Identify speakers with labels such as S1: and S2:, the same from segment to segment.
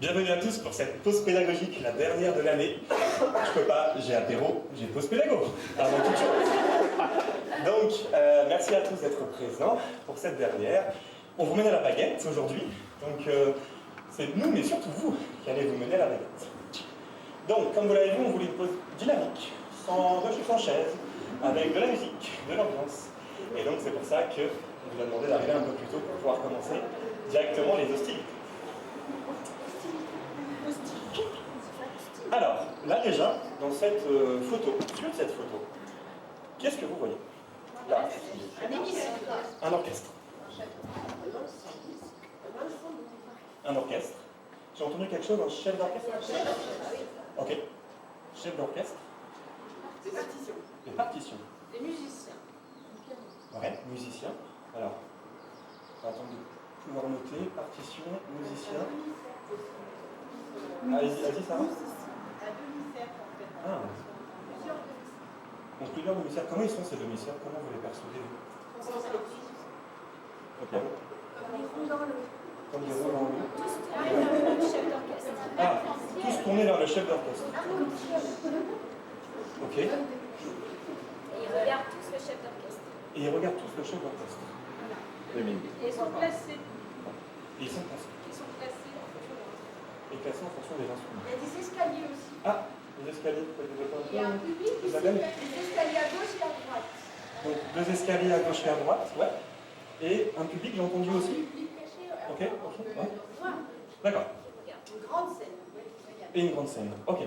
S1: Bienvenue à tous pour cette pause pédagogique, la dernière de l'année. Je peux pas, j'ai apéro, j'ai pause pédago, avant toute chose. Donc, merci à tous d'être présents pour cette dernière. On vous mène à la baguette aujourd'hui, donc c'est nous, mais surtout vous, qui allez vous mener à la baguette. Donc, comme vous l'avez vu, on voulait une pause dynamique, sans chaise, avec de la musique, de l'ambiance. Et donc, c'est pour ça que on vous a demandé d'arriver un peu plus tôt pour pouvoir commencer directement les hostilités. Alors, là déjà, dans cette photo, sur cette photo, qu'est-ce que vous voyez? Là, un orchestre. Un orchestre. J'ai entendu quelque chose, un chef d'orchestre? Ok. Chef d'orchestre.
S2: Des partitions.
S1: Des partitions.
S2: Des musiciens.
S1: Ouais, musicien. Alors, attendez, pouvoir noter, partition, musicien. Allez-y, Sarah.
S2: Un demi-cercle en fait.
S1: Ah. Donc plusieurs demi-cercles. Comment ils sont ces demi-cercles? Comment vous les percevez? Ok. Comme des ronds dans le
S3: Chef d'orchestre.
S1: Ah, tous tournés vers le chef d'orchestre. Ok. Et
S3: Et ils regardent tous le chef d'orchestre.
S1: ils regardent tous le chef d'orchestre.
S2: Et ils sont placés.
S1: Et ils sont placés.
S2: Ils sont placés en fonction de
S1: Et classés en fonction des instruments.
S2: Il y a des escaliers aussi.
S1: Ah, les escaliers, vous pouvez développer un peu?
S2: Il y a un public
S1: Vous
S2: ici,
S1: avez
S2: des escaliers à gauche et à droite.
S1: Donc deux escaliers à gauche et à droite, ouais. Et un public, j'ai entendu aussi.
S2: Un public caché.
S1: Ok, ok, ouais.
S2: Voir.
S1: D'accord.
S2: Une grande scène.
S1: Et une grande scène. Ok.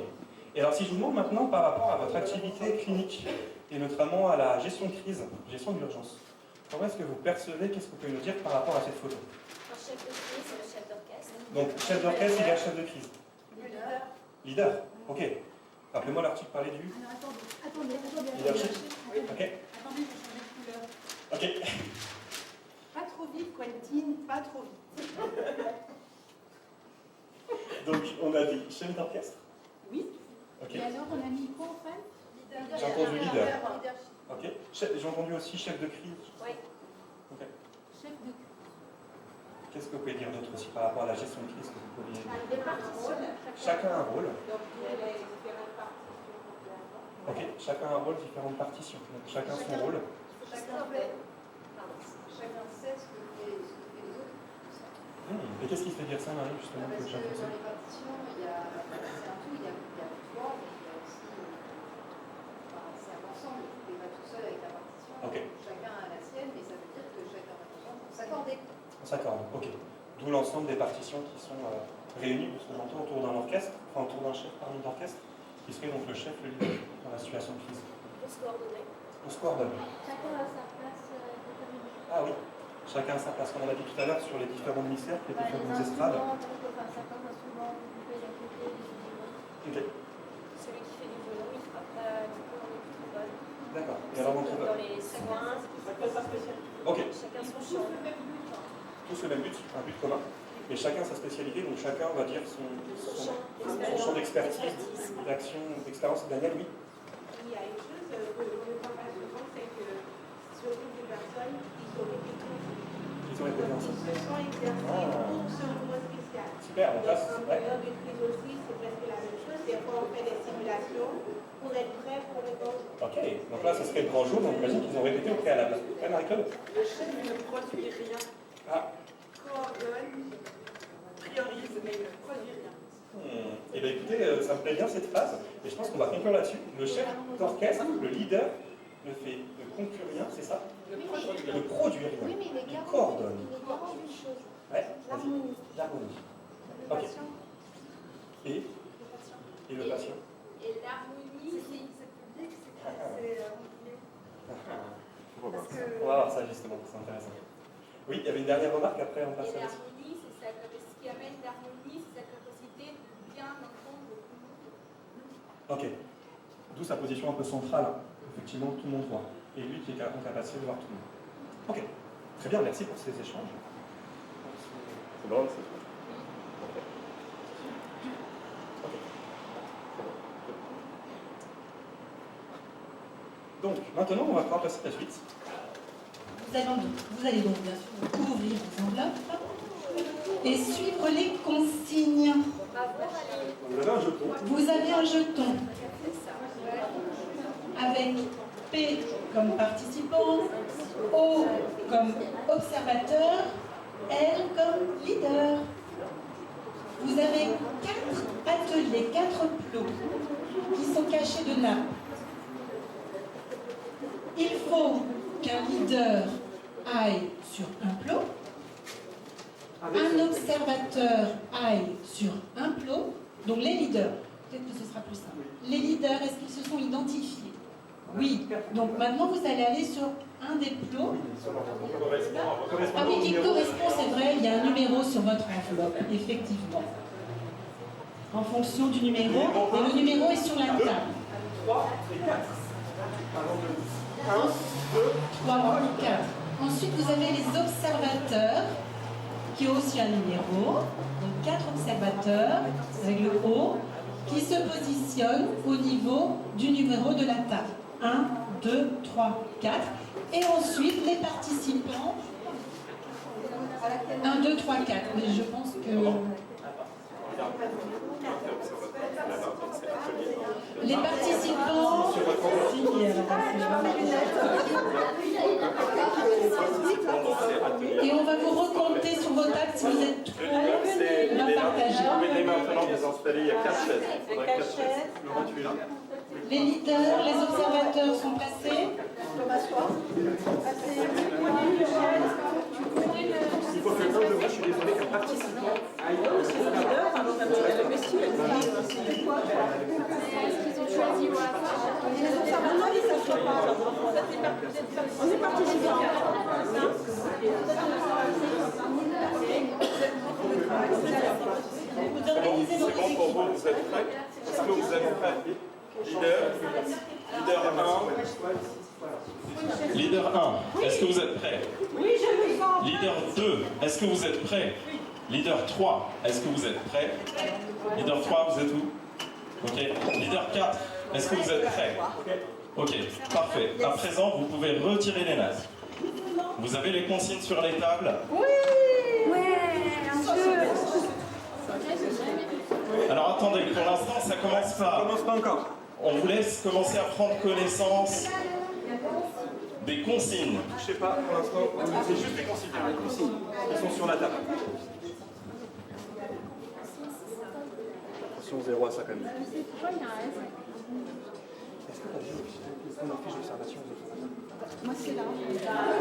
S1: Et alors si je vous demande maintenant par rapport à votre activité clinique, et notamment à la gestion de crise, gestion d'urgence, comment est-ce que vous percevez, qu'est-ce que vous pouvez nous dire par rapport à cette photo?
S3: Un chef de crise, c'est le chef d'orchestre.
S1: Donc chef d'orchestre égale chef de crise.
S2: Leader.
S1: Leader, ok. Rappelez-moi l'article parlait du
S4: Alors attendez.
S1: leadership. Ok.
S4: Attendez, je change de couleur.
S1: Ok.
S4: Pas trop vite, Quentin, pas trop vite.
S1: Donc on a dit chef d'orchestre.
S4: Oui.
S1: Ok.
S4: Et alors, on a mis quoi en fait?
S1: J'ai entendu leader.
S2: Leadership.
S1: Ok. J'ai entendu aussi chef de crise.
S3: Oui.
S1: Ok.
S4: Chef de...
S1: Qu'est-ce que vous pouvez dire d'autre aussi par rapport à la gestion de crise que vous pourriez...
S2: Des partitions.
S1: Chacun a un rôle.
S2: Donc il y a les différentes partitions qu'on peut avoir.
S1: Ok. Chacun a un rôle, différentes partitions. Donc chacun son rôle.
S2: Chacun sait ce que fait les autres.
S1: Et qu'est-ce qui se fait dire ça, Marie, justement, que
S5: Parce que
S1: chacun
S5: dans
S1: sait?
S5: les partitions, c'est un tout, il y a toi, mais il y a aussi. C'est un ensemble, tu n'es pas tout seul avec ta partition.
S1: Ok.
S5: Chacun a la sienne, mais ça veut dire que chacun a besoin pour s'accorder.
S1: On s'accorde, ok. D'où l'ensemble des partitions qui sont réunies, parce qu'on entend autour d'un orchestre, enfin autour d'un chef parmi d'orchestre, qui serait donc le chef, le leader, dans la situation de crise.
S3: Pour se coordonner.
S1: On se coordonne.
S3: Chacun a sa place déterminée.
S1: Ah oui, chacun a sa place, comme on a dit tout à l'heure, sur les différents ministères, les différentes estrades.
S3: Chacun instrument, vous pouvez d'un côté, les autres.
S1: Ok,
S3: Celui qui fait du violon, il fera pas du coup en trombone.
S1: d'accord. Et alors, on trouve...
S3: Dans les soins,
S2: Chacun sa spécialité.
S1: Ok,
S3: chacun son
S2: Tous
S3: champ.
S2: le même but.
S1: tous le même but, un but commun, mais chacun sa spécialité, donc chacun va dire son champ d'expertise, d'action, d'expérience. Daniel, oui.
S2: Il y a une chose qu'on ne parle pas souvent, c'est que surtout des personnes qui sont répétées.
S1: Ils ont répété
S2: Ils
S1: ensemble.
S2: se sont exercés pour ce moment spécial.
S1: Super, on
S2: Donc,
S1: passe.
S2: en
S1: Ouais.
S2: période de crise aussi, c'est presque la même chose. Des fois, on fait des simulations pour être prêt pour le grand jour.
S1: Ok, donc là, ce serait le grand jour, donc j'imagine qu'ils ont répété au préalable. Ouais, Marie-Claude?
S2: Le chef ne produit rien,
S1: Ah,
S2: coordonne, priorise, mais ne produit rien.
S1: Eh bien écoutez, ça me plaît bien cette phrase, et je pense qu'on va conclure là-dessus. Le chef d'orchestre, le leader, ne conclut rien, c'est ça?
S2: Ne produit rien.
S1: Ne produit rien.
S3: Oui, mais il
S1: Il coordonne.
S3: Il est garant d'une chose.
S1: Ouais, vas-y.
S3: L'harmonie.
S1: L'harmonie.
S3: Le
S1: Ok.
S3: patient.
S1: Et le patient.
S3: Et l'harmonie, c'est public,
S1: On va voir ça justement, c'est intéressant. Oui, il y avait une dernière remarque, après on passe
S6: Et
S1: à la
S6: l'harmonie, c'est ce qui amène l'harmonie, c'est sa capacité de bien entendre tout le monde.
S1: Ok. D'où sa position un peu centrale. Effectivement, tout le monde voit. Et lui qui est en capacité de voir tout le monde. Ok. Très bien, merci pour ces échanges.
S7: C'est drôle, ça.
S1: Donc, maintenant, on va pouvoir passer à la suite.
S4: Vous allez donc bien sûr ouvrir vos enveloppes. et suivre les consignes.
S1: Vous avez un jeton.
S4: Vous avez un jeton avec P comme participant, O comme observateur, L comme leader. Vous avez 4 ateliers, 4 plots qui sont cachés de nappes. Il faut qu'un leader aille sur un plot, un observateur aille sur un plot, donc les leaders, peut-être que ce sera plus simple. Les leaders, est-ce qu'ils se sont identifiés? Oui, donc maintenant vous allez aller sur un des plots. Ah oui, qui correspond, c'est vrai, il y a un numéro sur votre enveloppe, effectivement. En fonction du numéro, et le numéro est sur la table.
S1: 3 et 4. 1, 2,
S4: 3, 4. Ensuite, vous avez les observateurs, qui ont aussi un numéro. Donc 4 observateurs, avec le O, qui se positionnent au niveau du numéro de la table. 1, 2, 3, 4. Et ensuite, les participants. 1, 2, 3, 4. Mais je pense que... Les participants... Et on va vous recompter sur vos tables si vous êtes trop bien partagés.
S7: Dès maintenant vous installer, il y a 4 chaises. Il faudrait 4 chaises. Laurent, tu es là?
S4: Les leaders, les observateurs sont placés.
S1: il faut que l'un de vous, je suis désolé, qu'un participant aille au leader.
S6: Ils ont choisi au hasard.
S2: On est participant.
S7: C'est bon pour vous, vous êtes prêts? Est-ce que vous êtes prêts?
S8: Leader 1, est-ce que vous êtes prêts?
S2: Oui, je le sens.
S8: Leader 2, est-ce que vous êtes prêts? Leader 3, est-ce que vous êtes prêts? Leader 3, vous êtes où? Ok. Leader 4, est-ce que vous êtes prêts? Ok, parfait. À présent, vous pouvez retirer les nattes. Vous avez les consignes sur les tables? Alors attendez, pour l'instant, ça commence pas.
S1: Ça commence pas encore.
S8: On vous laisse commencer à prendre connaissance des consignes.
S1: Je sais pas, pour l'instant, c'est juste les consignes. Les consignes, elles sont sur la table. Attention, 0 à ça quand même.
S6: Pourquoi il y a un S?
S1: Est-ce que tu as vu qu'on affiche l'observation aux observateurs?
S6: Moi, c'est là.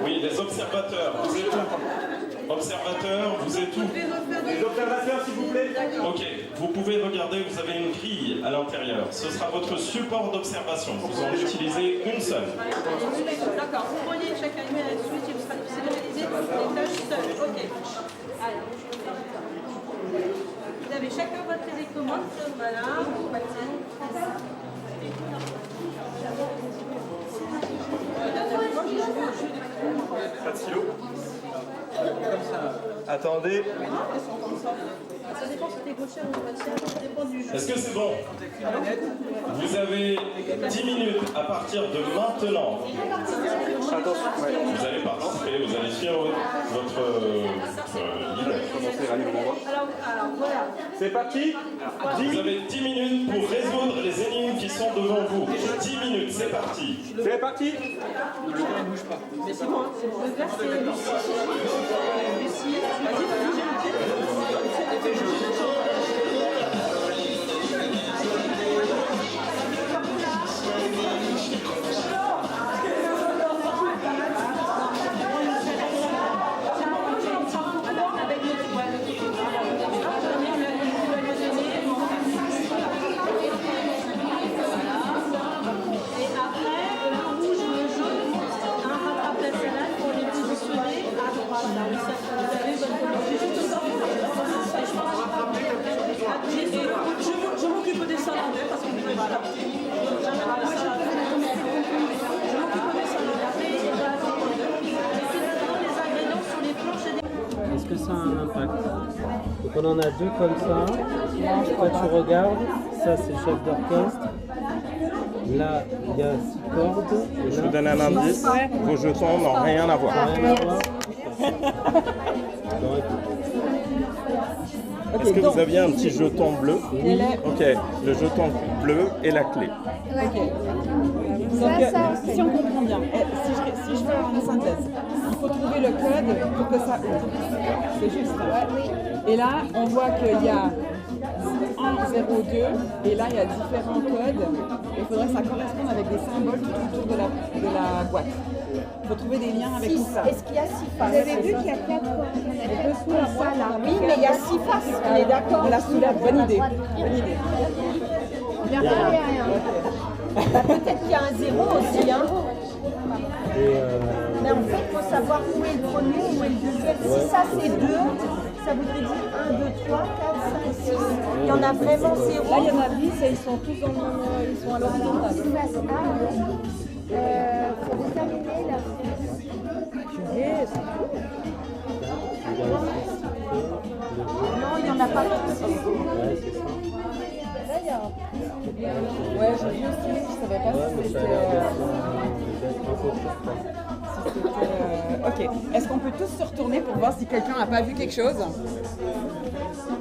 S8: Oui, les observateurs, vous êtes où? Observateurs, vous êtes où?
S1: Les observateurs, s'il vous plaît.
S8: Ok, vous pouvez regarder, vous avez une grille à l'intérieur. Ce sera votre support d'observation. Vous en utilisez une seule.
S2: D'accord, vous pourriez chacun y mettre la suite, il sera difficile de réaliser les tâches seules. Ok. Alors, vous avez chacun votre télécommande. Voilà, on va
S1: Pas de stylo. Attendez.
S2: Ça dépend si t'es gaucher ou droitière, ça dépend du jeu.
S8: Est-ce que c'est bon? Vous avez 10 minutes à partir de maintenant.
S1: Attention, ouais.
S8: Vous allez participer, vous allez suivre votre leader.
S1: Commencer à lire l'endroit.
S2: Alors voilà.
S1: C'est parti.
S8: Vous avez 10 minutes pour résoudre les énigmes qui sont devant vous. 10 minutes, c'est parti.
S1: C'est parti.
S2: Mais c'est bon, c'est bon. Le vert, c'est Lucie. Lucie, vas-y, je m'occupe des salades parce que vous n'avez pas. Je m'occupe des salades et les ingrédients sur les planches et des...
S9: Est-ce que ça a un impact? Donc on en a deux comme ça. Toi tu regardes, ça c'est chef d'orchestre. Là il y a 6 cordes.
S7: Je vous donne un indice, vos jetons n'ont rien à voir.
S9: Rien à voir. Bon, écoute.
S7: Est-ce que
S2: donc,
S7: vous aviez un petit jeton bleu?
S2: quel est-
S7: Ok, le jeton bleu et la clé.
S2: Ok. Donc, si on comprend bien, si je fais une synthèse, il faut trouver le code pour que ça ouvre. C'est juste. Et là, on voit qu'il y a 1, 0, 2, et là, il y a différents codes. Et il faudrait que ça corresponde avec des symboles tout autour de la boîte. Il faut trouver des liens avec tout ça.
S6: Est-ce qu'il y a 6 faces?
S5: Vous avez vu qu'il y a 4
S2: Et dessous la boîte, on a
S6: Oui, mais il y a 6 faces, on est d'accord?
S2: On la soulève, bonne idée. Bonne idée.
S5: Il n'y a rien.
S6: Bah, peut-être qu'il y a un 0 aussi, hein.
S9: Et
S6: Mais en fait, il faut savoir où est le premier, où est le deuxième. Si ça c'est 2, ça voudrait dire 1, 2, 3, 4, 5, 6. Il y en a vraiment 0.
S2: Là, il y en a 10 et ils sont tous ils sont à l'horizontale.
S5: Face A, faut déterminer la
S6: Non, il n'y en a pas tous.
S9: ouais, c'est ça.
S5: Là, il y a
S2: Ouais, j'ai vu aussi, je savais pas
S9: Ouais,
S2: si
S9: mais ça
S2: c'était...
S9: a l'air d'être un peu plus fort.
S2: Ok, est-ce qu'on peut tous se retourner pour voir si quelqu'un n'a pas vu quelque chose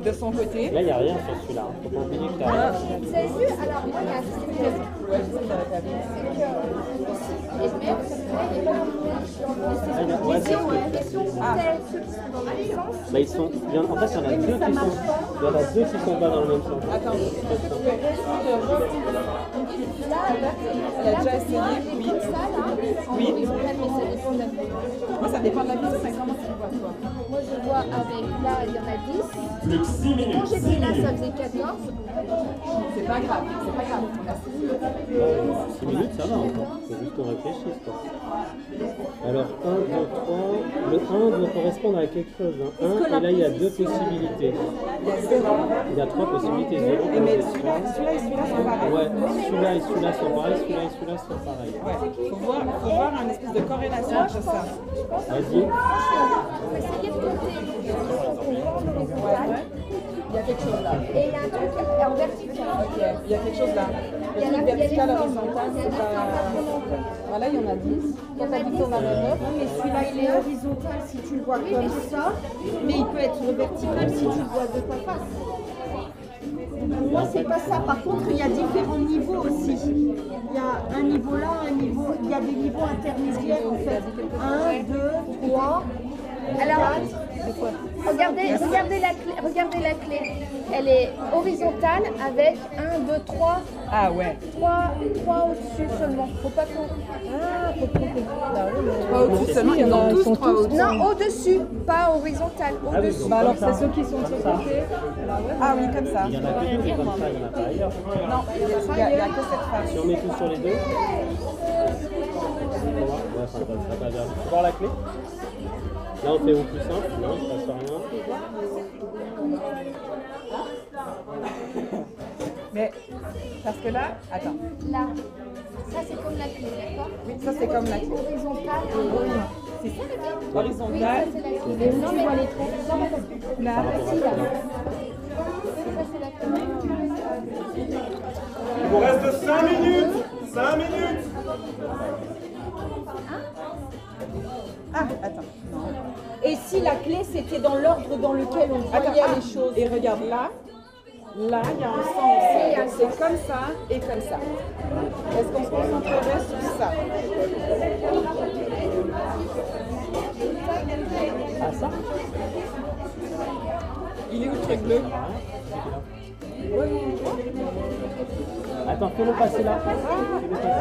S2: de son côté?
S9: Là, il n'y a rien sur celui-là. Faut pas oublier que tu as.
S5: Vous avez vu? Alors, moi, il y a un truc que
S2: Ouais, je sais que t'avais pas vu.
S5: et je mets, il est pas dans le
S9: Ouais,
S5: Ici, on a une question peut-être ceux qui sont dans le même sens.
S9: Bah, ils sont. En fait, il y en a deux qui sont. Il y en a deux qui sont pas dans le même sens.
S2: Attends, est-ce que tu peux essayer de
S5: Là,
S2: Elle a déjà essayé, oui.
S5: ça, là,
S2: Oui.
S5: mais ça dépend de la vision.
S2: Moi, ça dépend de la vision, mais comment tu le vois, toi?
S5: Moi, je vois avec là, il y en a 10.
S8: Plus que 6 minutes.
S5: Quand j'étais là, ça faisait 14.
S2: C'est pas grave, c'est pas grave. On a 6 minutes.
S9: 6 minutes, ça va encore. Faut juste qu'on réfléchisse, quoi. Alors, 1, 2, 3. Le 1 doit correspondre à quelque chose. Hein. 1, et là, il y a deux possibilités.
S2: Il y a 0.
S9: Il y a trois possibilités. 0,
S2: Et mais celui-là et celui-là sont pareils.
S9: ouais, celui-là et celui-là sont pareils, celui-là et celui-là sont pareils.
S2: Ouais, faut voir une espèce de corrélation entre ça.
S9: Vas-y.
S5: On va essayer de compter.
S2: Ouais. Il y a quelque chose là.
S5: Et il y a un truc en vertical.
S2: Ok, il y a quelque chose là. Le
S5: Il y a
S2: truc
S5: la-
S2: vertical,
S5: il y a les
S2: horizontal, c'est pas... Voilà, il y en a 10. Quand t'as dit qu'on avait 9,
S6: Mais celui-là, il est horizontal si tu le vois comme ça, mais il peut être vertical si tu le vois de ta face. Pour moi, c'est pas ça. Par contre, il y a différents niveaux aussi. Il y a un niveau là, un niveau. Il y a des niveaux intermédiaires en fait. 1, 2, 3,
S5: Alors,
S6: 4.
S5: regardez la clé. Elle est horizontale avec 1, 2, 3,
S2: ah ouais.
S5: 3 au-dessus seulement. Faut pas qu'on. Ah, faut compter.
S2: Pas au-dessus seulement, il y en a tous 3 au-dessus.
S5: Non, au-dessus, pas horizontal.
S9: Ah oui,
S5: Au-dessus.
S9: donc
S2: Bah alors,
S9: comme ça.
S2: c'est ceux qui sont sur le côté. Ah oui, comme ça.
S9: Il y en a que deux, mais comme ça, il n'y en a pas ailleurs.
S2: Non, il y a que cette face.
S9: Si on met tout sur les deux. Comment? Ouais, ça va pas bien. Tu vois la clé? Là, on fait au plus simple. Non, il ne se passe rien.
S2: Mais, parce que là, attends.
S5: Là. Ça, c'est comme la clé, d'accord?
S2: Oui, ça c'est comme la clé.
S5: Horizontale.
S2: C'est ça la clé?
S5: Oui, ça,
S2: Horizontale.
S5: c'est la clé. Non, mais les traits. Non, mais parce que.
S2: Là.
S5: Si, là. Ça, c'est la clé.
S1: Il vous reste 5 minutes. 5 minutes.
S2: Ah, attends. Non.
S6: Et si la clé c'était dans l'ordre dans lequel on
S2: Attends,
S6: voyait
S2: ah,
S6: les choses?
S2: et regarde là, il y a un sens. Donc c'est comme ça et comme ça. Est-ce qu'on se concentrerait sur ça?
S9: Ah, ça?
S2: Il est où le truc bleu?
S9: Attends, fais-le passer là. Fais-le passer là.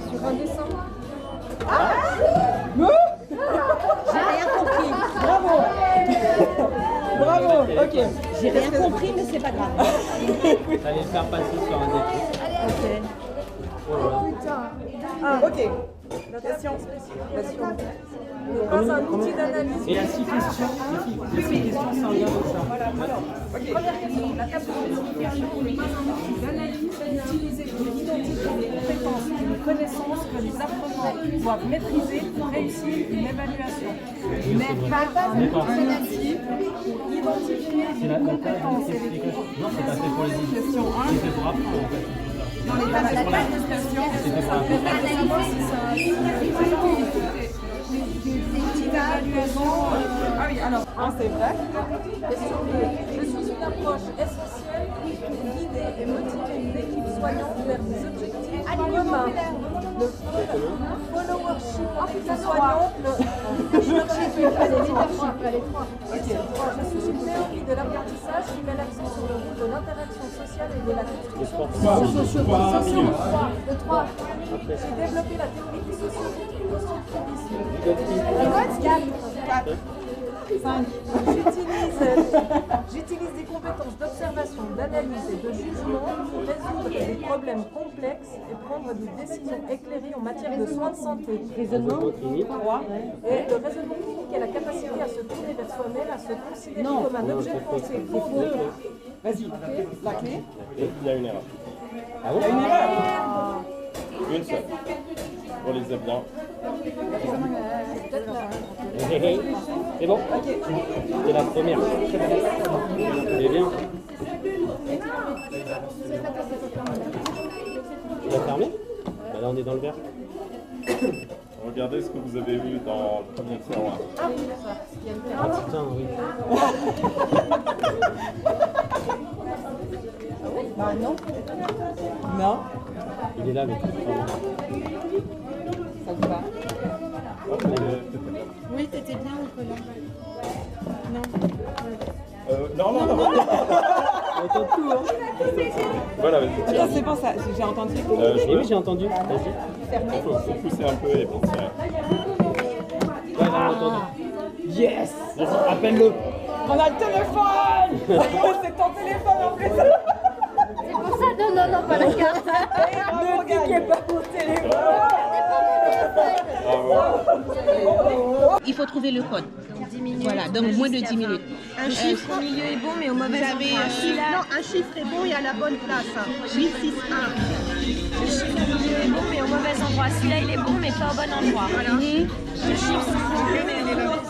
S6: Sur un dessin?
S2: J'ai rien compris. Bravo. Bravo. Ok.
S6: J'ai rien compris, mais c'est pas grave.
S9: Fallait le faire passer sur un déclic.
S2: Ok. Question.
S6: Grâce à un outil d'analyse.
S9: Et il y a 6 questions. Les 6 questions, ça en vient de ça.
S6: Première question. La table de multiplication n'est pas un outil d'analyse utilisé pour identifier des compétences et des connaissances que les apprenants doivent maîtriser pour réussir une évaluation. Mais pas un outil pour identifier
S9: C'est
S6: les
S9: la table
S6: compétences et les
S9: d'explication. Non, c'est pas fait pour les études.
S2: Question 1.
S9: C'est fait pour apprendre en fait.
S2: Dans les tables d'explication,
S9: C'était pour apprendre.
S6: savoir si ça a des outils d'évaluation
S2: Alors, c'est vrai.
S10: Je suis une approche essentielle pour guider et motiver une équipe soignante vers des objectifs communs. Le followership soignante, le leadership, Je suis une théorie de l'apprentissage qui met l'accent sur le rôle de l'interaction sociale et de la construction sociale. Le 3. J'ai développé la théorie du socio-constructivisme. 5. J'utilise des compétences d'observation, d'analyse et de jugement pour résoudre des problèmes complexes et prendre des décisions éclairées en matière de soins de santé. Raisonnement. 3. Et le raisonnement clinique est la capacité à se tourner vers soi-même, à se considérer comme un objet de pensée.
S2: Vas-y, la clé.
S7: Il y a une erreur.
S9: Ah bon?
S2: Il y a une erreur.
S7: Une seule. On les a bien.
S9: C'est bon? C'est la première. C'est bien. Tu l'as fermé? Bah là on est dans le vert.
S7: Regardez ce que vous avez vu dans le premier tiroir.
S9: Ah putain, oui.
S2: Bah non. Non.
S9: Il est là, mais tout
S2: Ça te va?
S6: Oui, t'étais bien au collant.
S7: Non.
S9: On entend tout, hein.
S7: Voilà,
S2: Attends, c'est bon ça, j'ai entendu.
S9: Oui, j'ai entendu. Vas-y.
S7: Il faut pousser un peu et puis tirer.
S9: Ouais, là, on a entendu.
S2: Yes!
S9: Vas-y, appelle-le.
S2: On a le téléphone! C'est ton téléphone en plus!
S6: C'est pour ça, non, pas la carte.
S2: Ne piquez pas mon téléphone!
S11: Il faut trouver le code. Voilà, donc moins de 10 minutes.
S6: Un chiffre au milieu est bon, mais au mauvais endroit. Non, un chiffre est bon et à la bonne place. 8, 6, 1.
S10: Le chiffre au milieu est bon, mais au mauvais endroit. Celui-là, il est bon, mais pas au bon endroit. Voilà. Le chiffre, c'est bon, mais au mauvais endroit.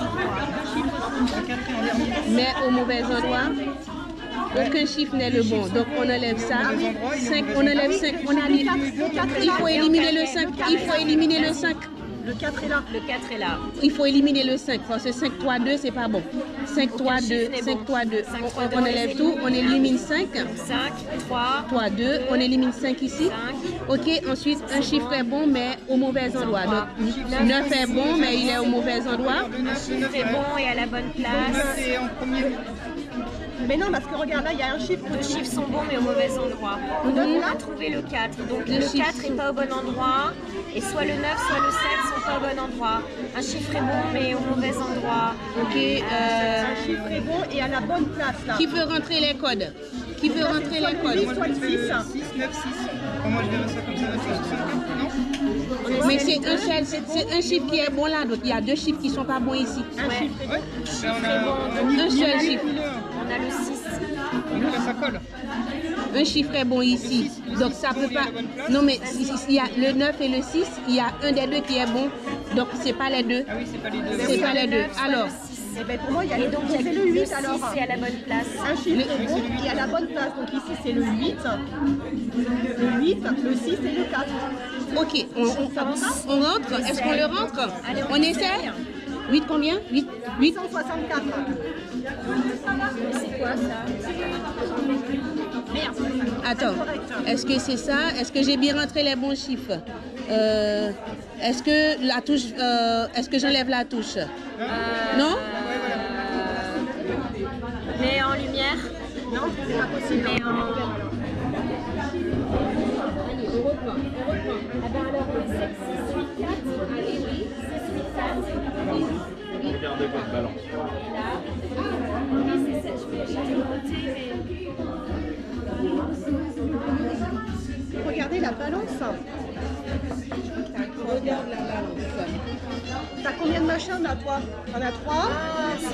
S11: Mais au mauvais endroit, aucun chiffre n'est le bon. Donc on enlève ça. 5, on enlève 5. Il faut éliminer le 5. Il faut éliminer le 5.
S6: Le 4 est là.
S10: Le 4 est là.
S11: Il faut éliminer le 5. Parce que 5, 3, 2, c'est pas bon. 5, 3, 2, 5, 3, 2. On enlève tout. On élimine 5.
S10: 5, 3,
S11: 3, 2. On élimine 5 ici.
S10: 5.
S11: Ok, ensuite, un chiffre est bon, mais au mauvais endroit. Donc 9 est bon, mais il est au mauvais endroit.
S10: Un chiffre est bon et à la bonne place.
S6: Mais non, parce que regarde, là, il y a un chiffre.
S10: Deux chiffres sont bons, mais au mauvais endroit. Donc on a trouvé le 4. Donc le 4 n'est pas au bon endroit. Et soit le 9, soit le 7 sont pas au bon endroit. Un chiffre est bon, mais au mauvais endroit.
S11: Ok.
S6: Un chiffre est bon et à la bonne place, là.
S11: Qui veut rentrer les codes? Qui veut rentrer les codes?
S6: Soit le 6.
S12: 6, 9, 6. Comment je verrais ça comme ça? Non?
S11: Mais c'est un chiffre qui est bon là, donc il y a deux chiffres qui sont pas bons ici.
S6: Un chiffre est bon.
S11: Un seul chiffre.
S10: On a le 6.
S12: Donc là, ça colle.
S11: Un chiffre est bon ici, donc ça peut pas. Non mais il y a le 9 et le 6, il y a un des deux qui est bon, donc c'est pas les deux.
S12: Ah oui, c'est pas les deux.
S11: C'est pas les deux. Alors,
S6: Eh ben, pour moi, il y a
S10: Et donc il y a
S6: c'est
S10: que
S6: le 8
S10: 6
S6: alors.
S10: c'est à la bonne place.
S6: Un chiffre est bon et à la bonne place. Donc ici, c'est le 8. Le 8, le 6 et le 4.
S11: ok, on rentre. Est-ce qu'on le rentre?
S10: Allez,
S11: On essaie? 8 combien? 8
S6: 864.
S10: C'est quoi ça? Merde.
S11: Attends, est-ce que c'est ça? Est-ce que j'ai bien rentré les bons chiffres? Est-ce que la touche, est-ce que j'enlève la touche? Non?
S10: Mais en lumière?
S6: Non, c'est pas possible.
S10: Mais en...
S11: Allez, on reprend.
S10: Ah ben alors, 7, 6, 8, 4. Allez, oui. 6, 8, 4.
S7: Regardez votre balance.
S10: Oui, c'est 7, j'avais noté, mais...
S6: Regardez la balance.
S11: Regarde la balance.
S6: T'as combien de machins là, toi? T'en as 3?
S10: Ah, c'est ça.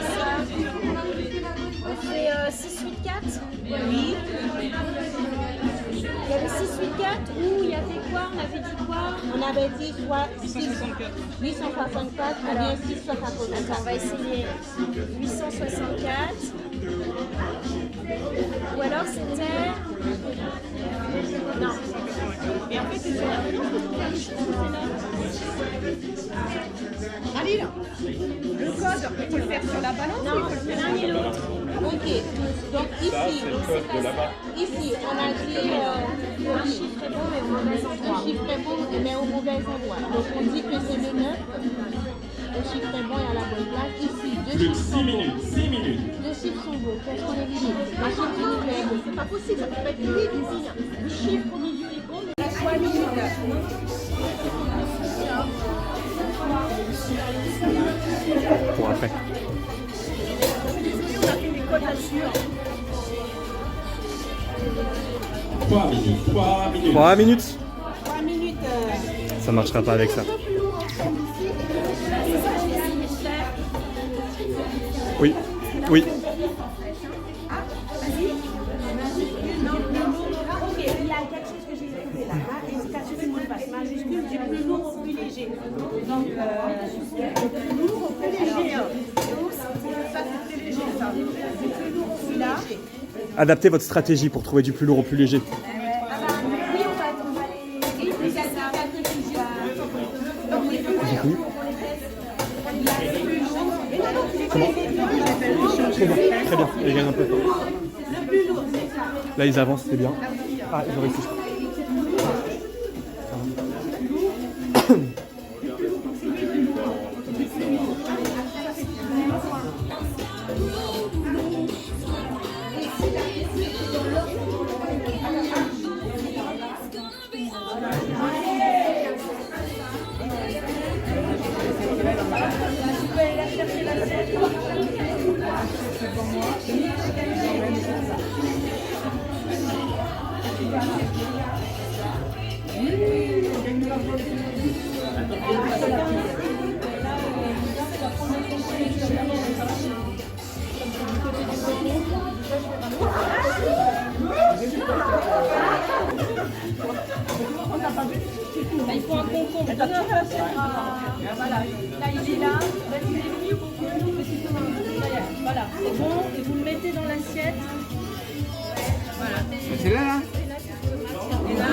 S10: On fait 6, 8, 4?
S11: Oui.
S10: Il y avait 6, 8, 4 ou il y avait quoi? On avait dit quoi?
S11: On avait dit soit
S12: 864.
S11: 864 ou bien 684.
S10: Attends, on va essayer. 864. Ou alors c'était... Non.
S6: Et en fait, c'est ça. Allez, là. Le code, il faut le faire sur
S11: la balance, non, l'un et l'autre. Ok, donc ici,
S8: Ça, c'est le code de là-bas.
S11: Ici, on a dit un chiffre est bon mais au mauvais endroit. Un chiffre est bon mais au mauvais endroit. Donc on dit que c'est le 9. Le chiffre est bon et à la bonne place. Ici, deux
S8: Plus de
S11: chiffres
S8: 6
S11: sont
S8: minutes,
S11: beaux.
S8: 6 minutes.
S11: Deux chiffres sont beaux. Qu'est-ce qu'on élimine? Le chiffre du milieu est beau. C'est pas possible, ça peut pas être lui, ici. Le chiffre au milieu est beau, mais la 3 minutes.
S1: Pour après.
S6: On a fait des codes là-dessus.
S8: 3 minutes, 3 minutes.
S1: 3 minutes.
S2: 3 minutes.
S1: Ça marchera pas avec ça. Oui, oui.
S6: Ok, il y a quelque chose que j'ai trouvé là. Indication du mot de passe majuscule du plus lourd au plus léger. Donc, du plus lourd au plus léger. Donc, ça c'est plus léger ça. Du plus lourd au plus léger.
S1: Adaptez votre stratégie pour trouver du plus lourd au plus léger.
S6: Oui, on va les
S1: Du coup. Comment? Très bien, très bien. Ils gagnent un peu de temps. Là, ils avancent, c'est bien. Ah, ils ont réussi.
S6: Il faut un concombre. Voilà. Là, il est là. Voilà, c'est bon. Et vous le mettez dans l'assiette. Voilà.
S12: C'est là, là.
S6: Et là,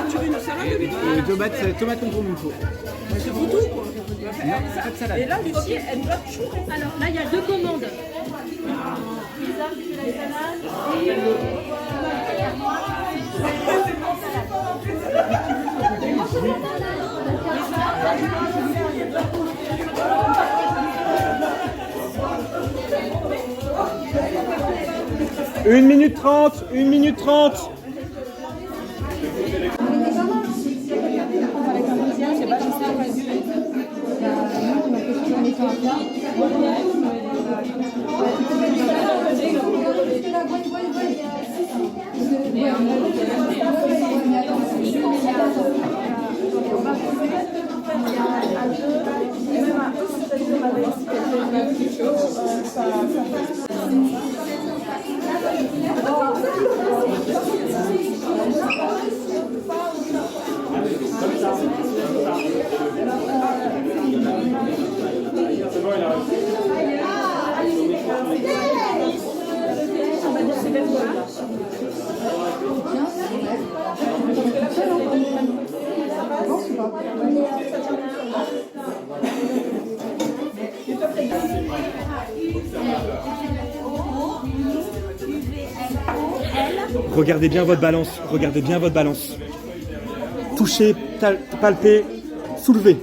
S12: Tu veux une salade? Tomate concombre, il faut.
S6: c'est pour tout, quoi.
S12: Pas de salade.
S6: Et là, Lucie, elle doit chourer. Alors, là, il y a 2 commandes. Lisa, tu fais la salade.
S1: Une minute 30, 1 minute 30. Regardez bien votre balance, regardez bien votre balance. Touchez, palpez, soulevez.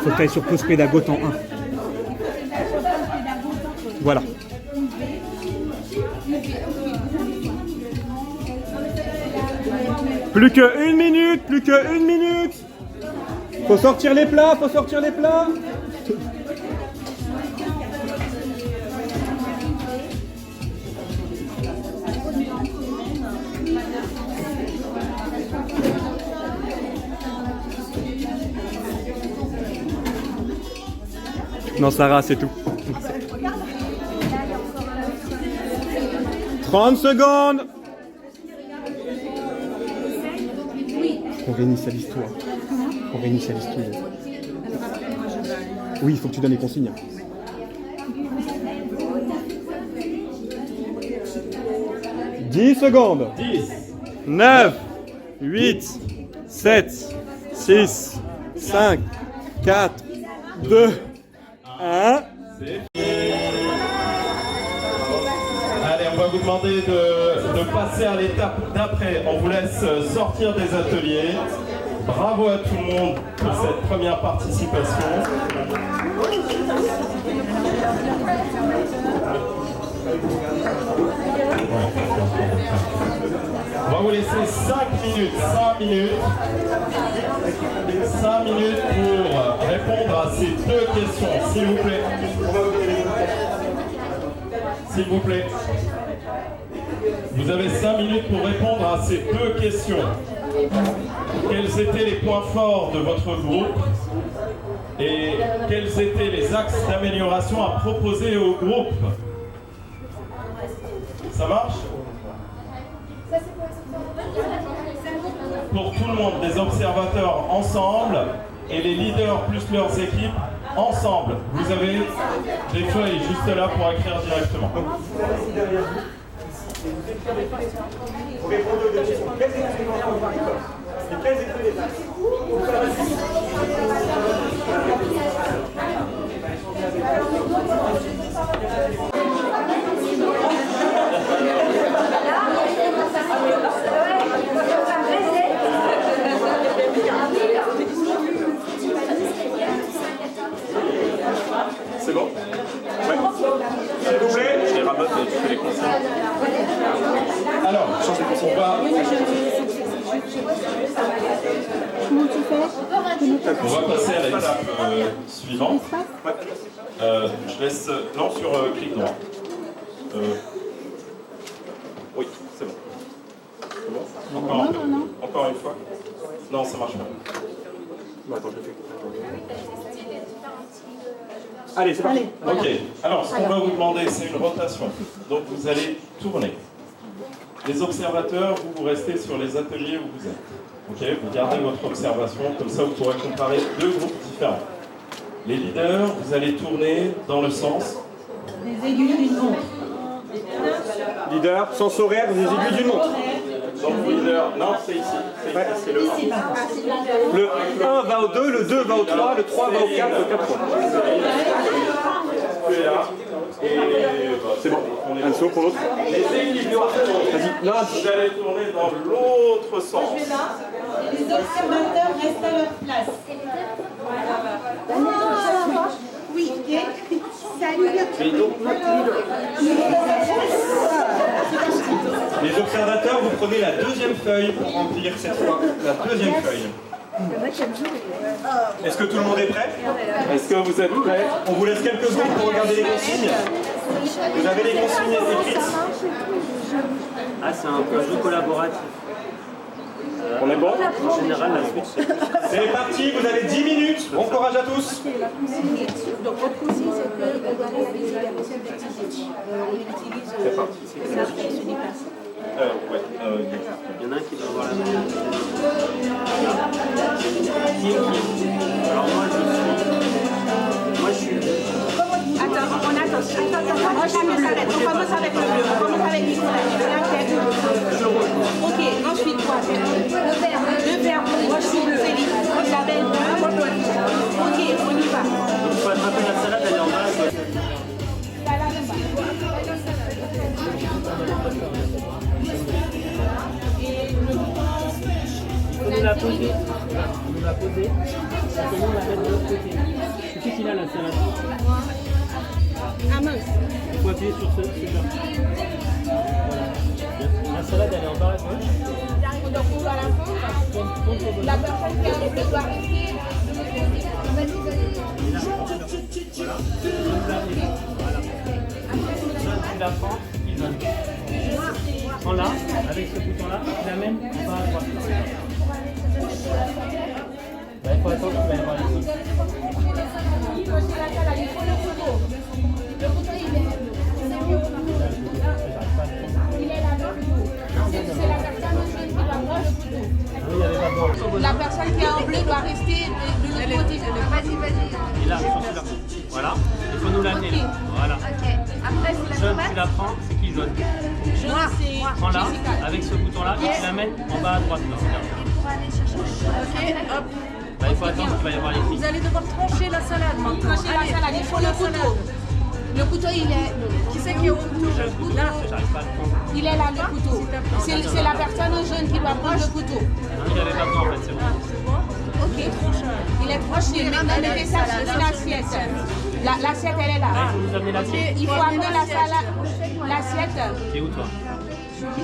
S1: Faut que tu ailles sur pause pédago temps 1. Voilà. Plus que 1 minute, plus que 1 minute. Faut sortir les plats, faut sortir les plats. Non, Sarah, c'est tout. 30 secondes. On réinitialise tout. On réinitialise tout. Oui, il faut que tu donnes les consignes. « 10 10 secondes.
S8: 10,
S1: 9, 8, 7, 6, 5, 4, 2, 1.
S8: Allez, on va vous demander de passer à l'étape d'après. On vous laisse sortir des ateliers. Bravo à tout le monde pour cette première participation. On va vous laisser 5 minutes pour répondre à ces 2 questions, s'il vous plaît. S'il vous plaît. Vous avez 5 minutes pour répondre à ces 2 questions. Quels étaient les points forts de votre groupe et quels étaient les axes d'amélioration à proposer au groupe? Ça marche? Pour tout le monde, des observateurs ensemble et les leaders plus leurs équipes ensemble. Vous avez des feuilles juste là pour écrire directement.
S1: Pour répondre aux 2 questions, quelles étaient les points forts? Et quelles étaient les axes? C'est bon? Ouais. S'il vous plaît.
S7: Je les rabote et tu fais les consignes.
S8: Alors, on va... On va passer à l'étape suivante. Je laisse... Non, sur clic droit. Oui, c'est bon. C'est bon? Encore une fois? Non, ça marche pas.
S1: Bon, attends, je le fais. Allez, c'est parti.
S8: Ok, alors ce qu'on va vous demander, c'est une rotation. Donc vous allez tourner. Les observateurs, vous restez sur les ateliers où vous êtes. Ok, vous gardez votre observation, comme ça vous pourrez comparer 2 groupes différents. Les leaders, vous allez tourner dans le sens
S4: des aiguilles d'une montre.
S1: Leader, sens horaire des aiguilles d'une montre.
S8: Donc leader, non, c'est ici. C'est le 1.
S1: Le 1 va au 2, le 2 va au 3, le 3 va au 4, le 4 va.
S8: C'est bon.
S1: Un saut pour l'autre.
S8: Les équilibrateurs, vous allez tourner dans l'autre sens.
S4: Les observateurs restent à leur place.
S6: Oui, salut.
S1: Les observateurs, vous prenez la 2e feuille pour remplir cette fois. La 2e feuille. Est-ce que tout le monde est prêt?
S8: Est-ce que vous êtes prêts?
S1: On vous laisse quelques secondes pour regarder les consignes. Vous avez les consignes écrites?
S9: Ah, c'est un jeu collaboratif.
S1: On est bon?
S9: En général, la suite,
S1: C'est parti, vous avez 10 minutes. Bon courage à tous.
S6: Donc votre consigne, c'est qu'on doit réaliser la recette d'activité. On utilise
S8: C'est parti. Ouais.
S9: Il y en a un qui va avoir la main. Alors moi je suis...
S6: Attends, on attend. Moi je suis bleu. On commence avec le bleu. On commence avec Nicolas. Ok, ensuite quoi? Le vert. Moi je suis bleu. Moi j'avais le bleu. Ok, on y va.
S9: Il faut attraper la salade, elle est en bas. On nous l'a posé. Et nous on la met de l'autre côté. C'est qui là la salade?
S6: Ah mince.
S9: Il faut appuyer sur ce genre. Voilà. La salade elle est en bas à gauche.
S3: Donc on va la prendre. La personne qui a le bleu doit rester. Vas-y.
S9: Voilà. Tu la prends, il va. Prends-la, avec ce bouton-là, tu l'amènes en bas à droite. Il faut attendre qu'il va y avoir les autres.
S3: La personne qui est en bleu doit rester de l'autre côté. Vas-y.
S9: Et là, sur celui-là. Voilà. Il faut nous l'amener là. Voilà.
S3: Ok. Après, c'est la
S9: Jaune, tu la prends, c'est qui jaune? jaune.
S10: Moi.
S9: Prends-la avec ce bouton-là et tu la mets en bas à droite. Là, regarde.
S10: Ok, hop.
S9: Là, il faut attendre qu'il va y avoir les
S10: Vous allez devoir trancher la salade maintenant.
S3: Trancher la salade, il faut le couteau. Le couteau, il est...
S10: Qui c'est qui est au couteau? Là.
S9: J'arrive pas à le prendre.
S3: Il est là, le couteau. C'est la personne jaune qui doit prendre le couteau.
S9: Non, il n'y avait pas besoin en fait, c'est bon.
S3: Ok. Il est tranché. Maintenant, mettez ça sur une assiette. L'assiette, elle est là.
S9: Là, il faut vous amener l'assiette.
S3: Il faut amener la salade. L'assiette.
S9: T'es où toi?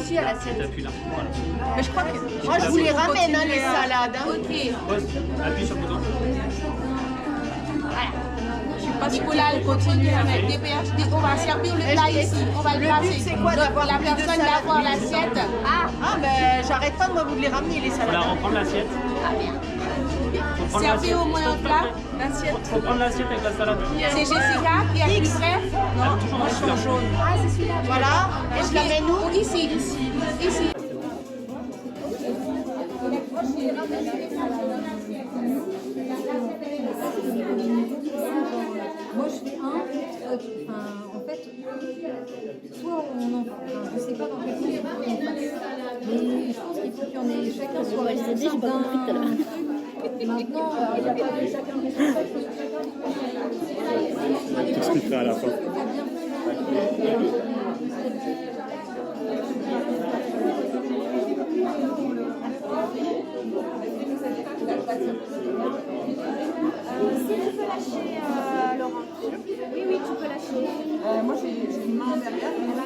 S6: Ici à l'assiette.
S9: T'appuies là. Voilà.
S10: Mais je crois que...
S6: Moi, je vous les ramène, hein, les salades. Hein.
S3: Ok.
S9: Pose, appuie sur le bouton.
S3: Nicolas, elle continue avec des PhD. On va servir le plat ici. On va le placer.
S6: C'est quoi d'avoir
S3: la personne va avoir l'assiette.
S6: Ah, ben j'arrête pas de moi vous les ramener les
S9: Faut
S6: salades.
S9: la reprendre l'assiette.
S3: Ah bien. Servez au moins un plat.
S10: L'assiette.
S9: Faut prendre l'assiette avec la salade.
S3: C'est Jessica qui est plus près.
S9: Non, toujours en super jaune.
S3: Ah, c'est celui-là.
S6: Voilà. Et je la mets où?
S3: Ici. Ici.
S13: Moi je fais en fait, soit on en je sais pas dans quel sens il faut qu'on fasse, mais je pense qu'il faut qu'il y en ait chacun soit responsable d'un truc. Maintenant, il n'y a pas de chacun responsable, il faut que chacun
S1: Tu expliqueras à la fin.
S13: Si tu peux lâcher, Laurent. Oui, tu peux lâcher.
S2: Moi, j'ai une main derrière, mais là,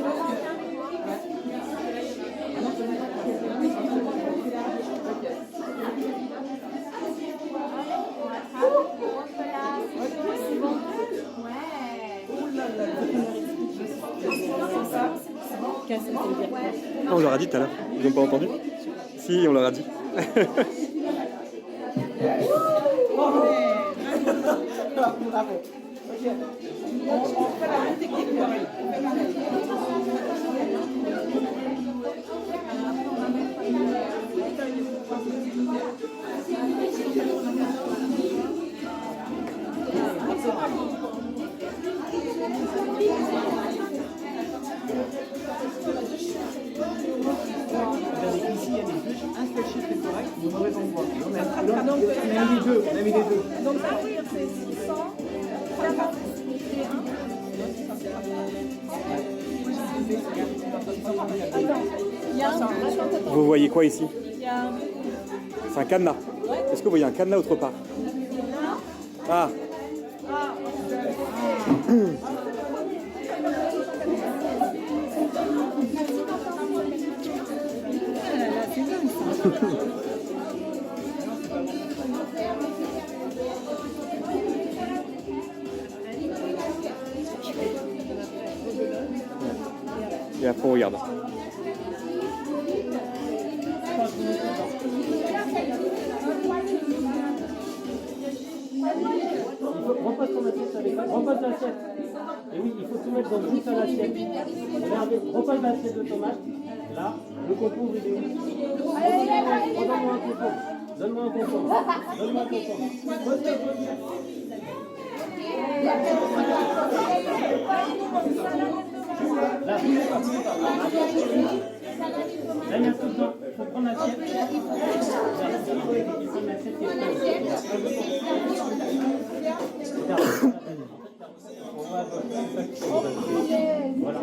S1: Ah, on leur a dit tout à l'heure. Ils n'ont pas entendu? Si, on leur a dit.
S2: Bravo. Ok. On fait la même technique. Ici, il y a un seul chiffre est correct, le mauvais endroit. On a mis les deux.
S10: Donc ça, oui, c'est 600.
S1: Vous voyez quoi ici?
S10: Il y a...
S1: C'est un cadenas. Est-ce que vous voyez un cadenas autre part? Ah. Et après on regarde.
S9: Repose ton assiette avec toi. Repose l'assiette. Et oui, il faut tout mettre dans une seule assiette. Regardez, repose l'assiette de tomate. Là, le concours, il est où? Redonne-moi un concours. Donne-moi un concours. Donne-moi un concours. Pose-le, pose-le. Là, bougez pas, bougez pas. Là, il y a tout le temps. Il faut prendre l'assiette. Il faut prendre l'assiette qui est pleine. Voilà.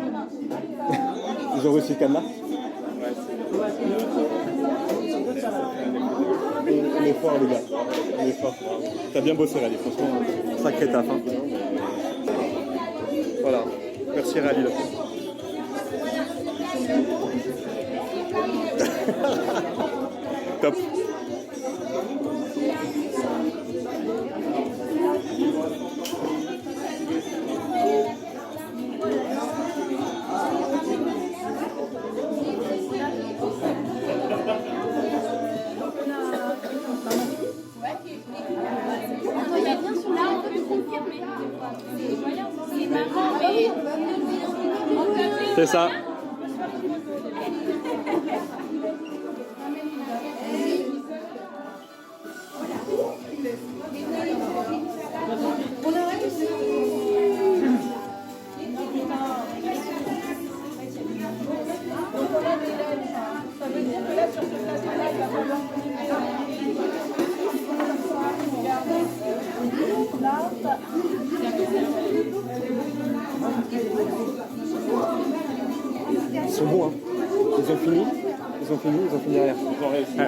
S1: Ils ont reçu le cadenas? On est fort les gars, on est fort. T'as bien bossé Rally, franchement, sacré taf. Hein. Voilà, merci Rally. Top. C'est ça.
S14: Ils ont fini derrière. Ils ont réussi. Ouais.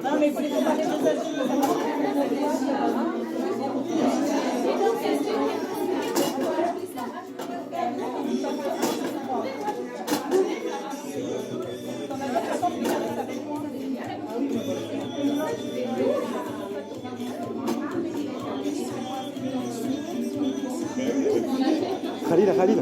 S6: Non, mais vous les préparez deux adultes.
S14: Khalil.
S5: Vas-y.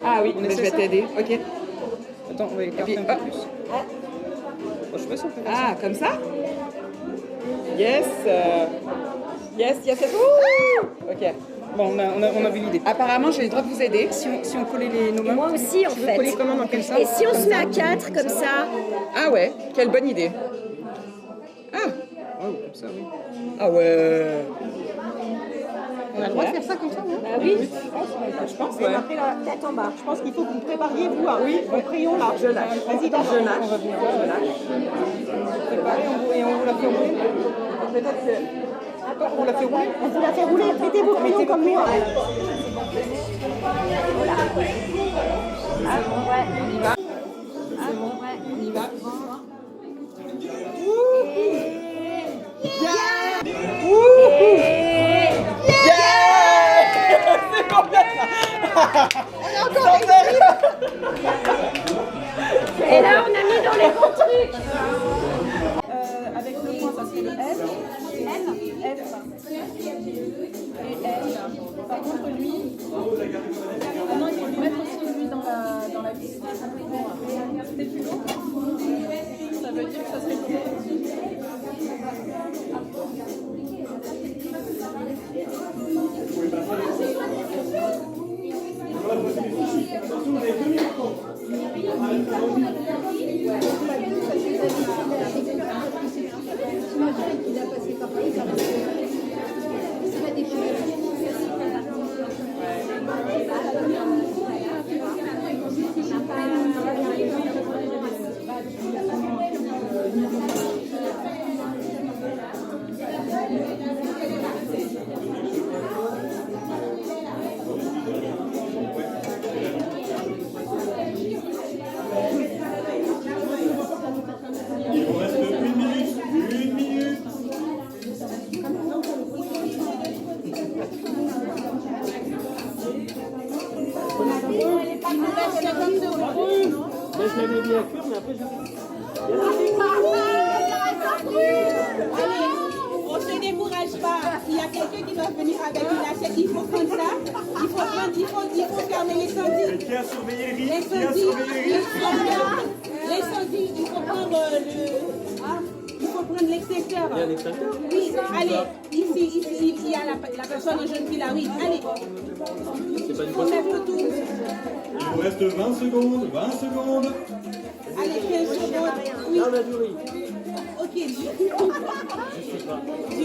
S2: Ah oui, mais je vais t'aider. Ok.
S12: Attends, on va écarter un peu plus. Je sais pas si on peut faire
S2: Ah, comme ça? Yes. Yes. Ouh. Ok.
S12: Bon, on a vu l'idée.
S2: Apparemment, j'ai le droit de vous aider.
S12: Si on collait nos mains.
S6: Moi aussi, en
S12: tu veux
S6: fait.
S12: coller comment, dans quel sens?
S6: Et si on se met à 4 comme ça?
S2: Ah ouais, quelle bonne idée. Ah.
S12: Oh, comme ça, oui.
S2: Ah ouais.
S12: On a le droit de faire ça comme ça, non?
S6: Bah oui.
S2: Je pense,
S6: Et
S2: ouais.
S6: après la tête en bas. Je pense qu'il faut que vous prépariez vous. Oui,
S2: au crayon là. Je lâche.
S6: Vas-y,
S2: Je lâche. Je lâche.
S12: Préparer, et on vous la fait rouler.
S2: Peut-être que...
S12: Attends, on la fait rouler.
S6: On vous la fait rouler. Mettez vos crayons comme moi. Voilà. Ah bon, ouais.
S2: On y va.
S6: Ah bon, ouais.
S2: On y va.
S12: C'est combien?
S6: Et là, on a mis dans les bons trucs.
S10: Avec le point, ça serait le F. F. Et L. Par contre, lui. Ah non, il faut lui mettre aussi lui dans la liste. C'était plus long. Ça veut dire que ça serait plus
S1: Il vous reste 1 minute. 1 minute.
S9: Je l'avais mis à cuire, mais après
S11: On se décourage pas. Il y a quelqu'un qui va venir avec une assiette. Il faut prendre ça. Il faut fermer l'incendie.
S1: Qui a surveillé les risques? Qui a
S11: L'incendie,
S1: surveillé les risques?
S11: l'incendie, il faut prendre il faut prendre l'extincteur.
S9: il y a un extincteur.
S11: Oui, allez, ici, il y a la personne en jaune qui l'a. Oui, allez.
S9: C'est pas une
S11: Il faut mettre tout.
S1: Il vous reste 20 secondes. 20 secondes.
S11: Allez, 15 secondes. Oui.
S9: Là, on a du riz.
S11: Ok, du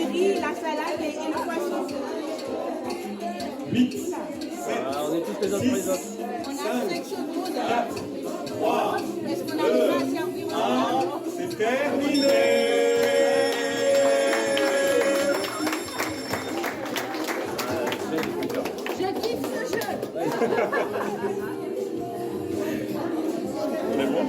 S11: riz, la salade et le poisson.
S1: 8, 7,
S9: On est tous les uns pour les autres.
S11: On a 5 secondes.
S1: 3,
S11: Est-ce qu'on arrive à servir
S1: 1. C'est terminé.
S6: Je kiffe ce jeu.
S1: On est bon?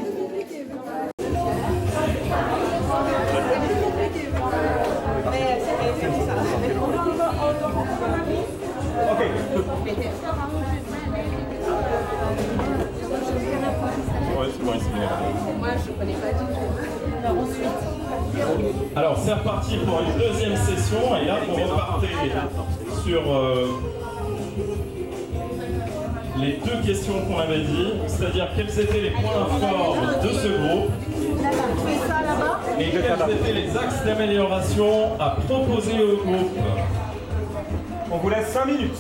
S1: Ouais, c'est bon, c'est bien.
S3: Moi, je connais pas du tout. Alors, ensuite.
S8: Alors c'est reparti pour une deuxième session et là vous repartez sur les 2 questions qu'on avait dit, c'est-à-dire quels étaient les points forts de ce groupe et quels étaient les axes d'amélioration à proposer au groupe.
S1: On vous laisse 5 minutes.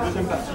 S1: Deuxième partie.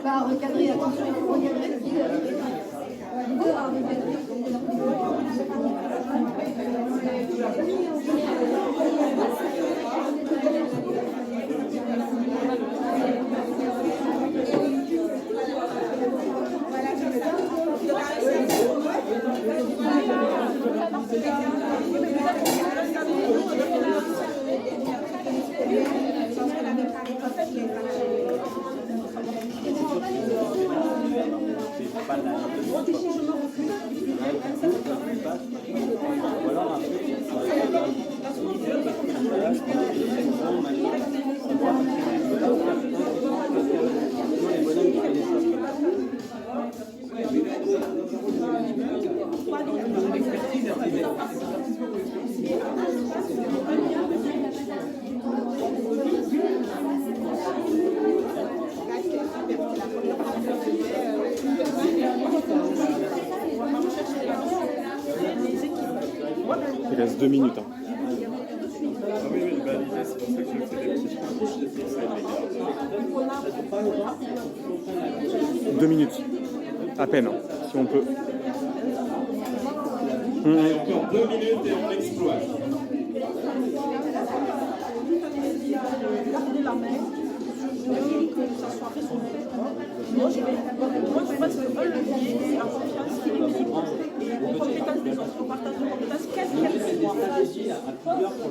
S6: Bah, recadrer, attention, il faut recadrer le vide.
S14: Il reste 2 minutes. Hein.
S1: Ah oui, oui, bah, l'idée, c'est pour ça que je fais des petits coups.
S14: 2 minutes. À peine, hein, si on peut.
S1: Allez, encore 2 minutes et on l'exploite.
S10: Gardez la main, que ça soit fait sur le fait. Moi, je pense que un levier, c'est la confiance qui est l'équilibre et les compétences des autres. On partage les compétences, qu'est-ce qu'elles sont.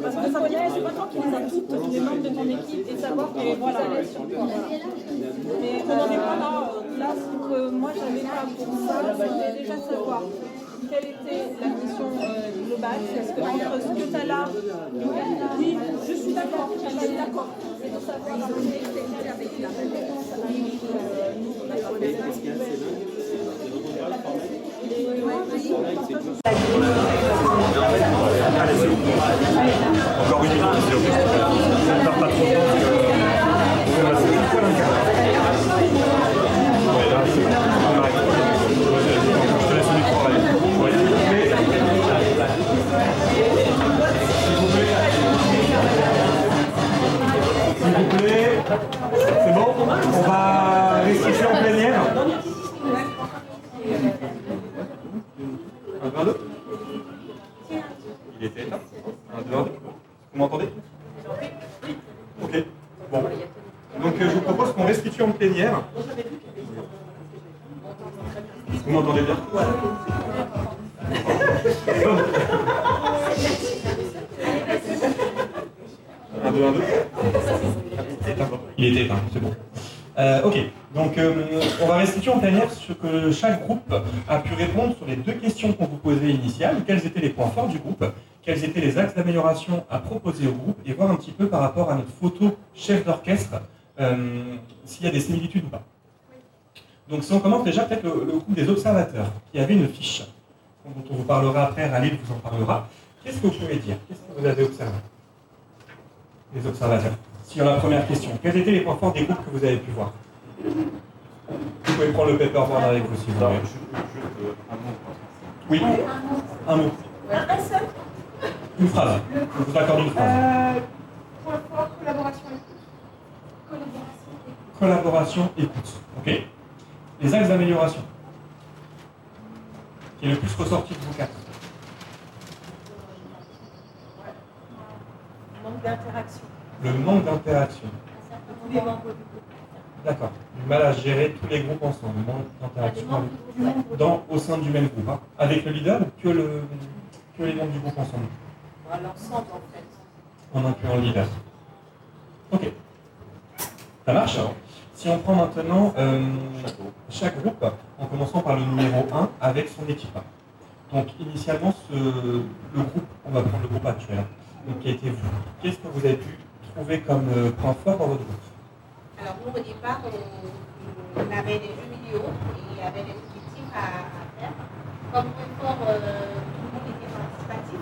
S10: Parce que ça veut dire que c'est pas toi qui les as toutes, les membres de ton équipe, et savoir que voilà. Mais on n'en est pas là. Là, ce que moi, j'avais pas pour ça, c'était déjà savoir quelle était la mission globale. Est-ce que entre ce que tu as là, oui, je suis d'accord, je suis d'accord. C'est de savoir avec la compétence,
S1: Allez, c'est bon. Encore une minute, c'est juste. On ne perd pas trop de temps parce que c'est quoi l'intérêt? Là, c'est bon. On arrête. Je te laisse une minute pour aller. S'il vous plaît. C'est bon? On va restituer en plénière. Un, deux. Il était éteint. Un, deux. Vous m'entendez? Ok. Bon. Donc je vous propose qu'on restitue en plénière. Vous m'entendez bien? Un, deux. Il était éteint, c'est bon. Ok, donc on va restituer en plénière ce que chaque groupe a pu répondre sur les 2 questions qu'on vous posait initiales, quels étaient les points forts du groupe, quels étaient les axes d'amélioration à proposer au groupe, et voir un petit peu par rapport à notre photo chef d'orchestre, s'il y a des similitudes ou pas. Donc si on commence déjà peut-être le groupe des observateurs, qui avait une fiche, dont on vous parlera après, Ralil vous en parlera. Qu'est-ce que vous pouvez dire? Qu'est-ce que vous avez observé? Les observateurs. Sur la première question, quels étaient les points forts des groupes que vous avez pu voir? Vous pouvez prendre le paperboard avec vous si vous voulez. Oui, un mot.
S3: Un seul.
S1: Une phrase. Je vous accorde une phrase.
S3: Point fort, collaboration écoute.
S1: Collaboration écoute. Ok. Les axes d'amélioration. Qui est le plus ressorti de vous 4?
S10: Manque d'interaction.
S1: Le manque d'interaction.
S10: Tous les membres du groupe.
S1: D'accord. Du mal à gérer tous les groupes ensemble. Le manque d'interaction au sein du même groupe. Hein. Avec le leader ou que les membres du groupe ensemble?
S10: L'ensemble en fait.
S1: En incluant le leader. Ok. Ça marche alors. Si on prend maintenant chaque groupe, en commençant par le numéro 1 avec son équipe. Donc initialement, le groupe, on va prendre le groupe actuel, donc, qui a été vous. Qu'est-ce que vous avez pu trouver comme point fort dans votre groupe?
S11: Alors nous, au départ, on avait des jeux vidéo et il y avait des objectifs à faire. Comme point fort, tout le monde était participatif,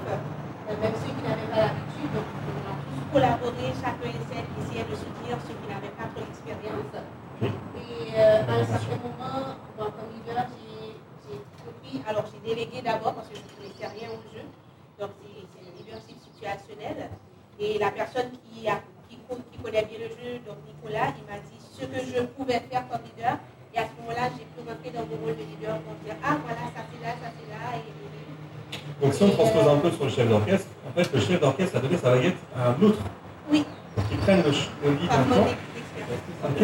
S11: même ceux qui n'avaient pas l'habitude. Donc on a tous collaboré, chacun essayait de soutenir ceux qui n'avaient pas trop d'expérience. Et à un certain moment, moi comme leader, j'ai délégué d'abord parce que je ne connaissais rien au jeu. Donc c'est le leadership situationnel. Et la personne qui connaît bien le jeu, donc Nicolas, il m'a dit ce que je pouvais faire comme leader. Et à ce moment-là, j'ai pu rentrer dans mon rôle de leader pour dire ah voilà, ça c'est là, ça c'est là.
S1: Donc si on transpose un peu sur le chef d'orchestre, en fait le chef d'orchestre a donné sa baguette à un autre.
S11: Oui.
S1: Qui prenne le lead en temps. Ok.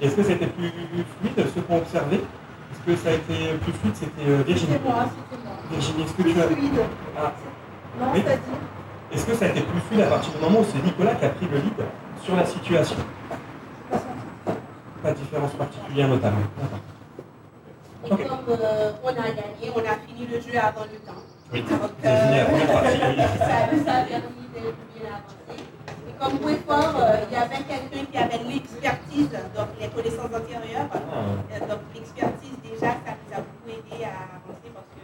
S1: Est-ce que c'était plus fluide ce qu'on observait? Est-ce que ça a été plus fluide? C'était Virginie.
S3: C'était moi.
S1: Virginie, est-ce que tu as...
S3: Fluide.
S1: Ah.
S3: Non,
S1: Oui.
S3: c'est-à-dire.
S1: Est-ce que ça a été plus fluide à partir du moment où c'est Nicolas qui a pris le lead sur la situation? Pas de différence particulière notamment.
S11: Et comme on a gagné, on a fini le jeu avant le temps.
S1: Oui,
S11: donc,
S1: c'est fini la première partie.
S11: ça a permis de bien avancer. Et comme point fort, il y avait quelqu'un qui avait l'expertise, donc les connaissances antérieures. Donc l'expertise déjà, ça nous a beaucoup aidé à avancer parce que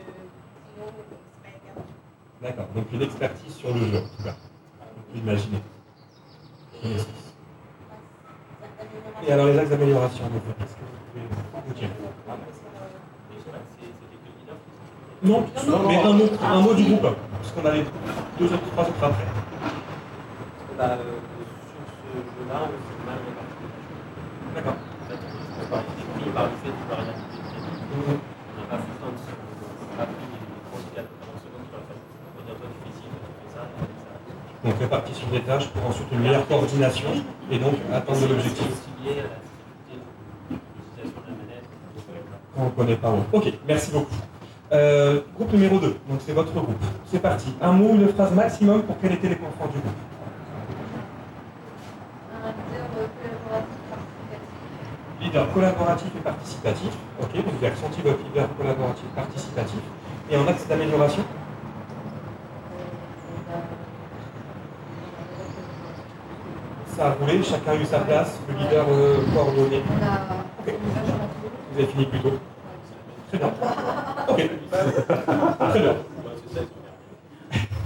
S11: sinon, c'est pas perdu.
S1: D'accord, donc une expertise sur le jeu en tout cas. On peut imaginer. Et alors les axes d'amélioration, qu'est-ce que vous pouvez dire? Non, mais un mot du groupe, parce qu'on a les 2 autres, 3 autres après.
S9: Sur ce jeu-là, c'est mal réparti.
S1: D'accord.
S9: On part défini par le fait du variabilité de crédit. On n'a pas fait tant on a pris 30 secondes sur la phase. On peut dire toi tu fais ci, toi tu fais ça, et ça.
S1: Donc répartition des tâches pour ensuite une meilleure coordination et donc atteindre l'objectif.
S9: Lié à la difficulté de l'utilisation de la manette.
S1: On ne connaît pas. Ok, merci beaucoup. Groupe numéro 2, donc c'est votre groupe. C'est parti. Un mot ou une phrase maximum pour quels étaient les points forts du groupe? Leader collaboratif et participatif. Ok, donc vous avez ressenti votre leader collaboratif et participatif. Et en axe d'amélioration? Ça a roulé, chacun a eu sa place, le leader coordonné. Ok. Vous avez fini plus tôt. Très bien. Ok. Très bien.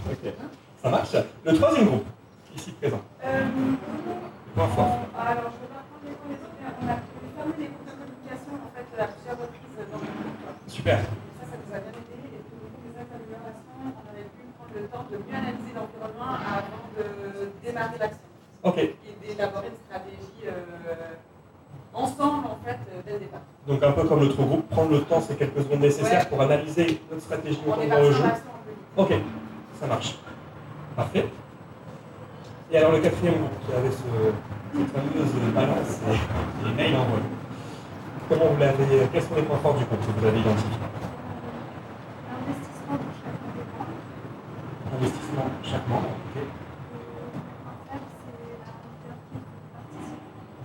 S1: Ok. Ça marche. Le troisième groupe, ici présent. Point fort.
S3: Alors, je vais pas prendre les points des autres, mais on a fermé les groupes de communication en fait à plusieurs reprises dans le groupe.
S1: Super.
S3: Ça nous a bien aidé. Et puis au niveau des axes d'amélioration, on avait pu prendre le temps de mieux analyser l'environnement avant de démarrer l'action.
S1: Ok.
S3: Et d'élaborer une stratégie ensemble en fait dès le départ.
S1: Donc un peu comme l'autre groupe, prendre le temps, ces quelques secondes nécessaires pour analyser notre stratégie au dans le jeu. Ok, ça marche. Parfait. Et alors le quatrième groupe qui avait cette fameuse balance et les mails en vol. Comment vous l'avez, quels sont les points forts du groupe que vous avez identifiés?
S3: Investissement pour chaque membre.
S1: Investissement chaque membre, ok.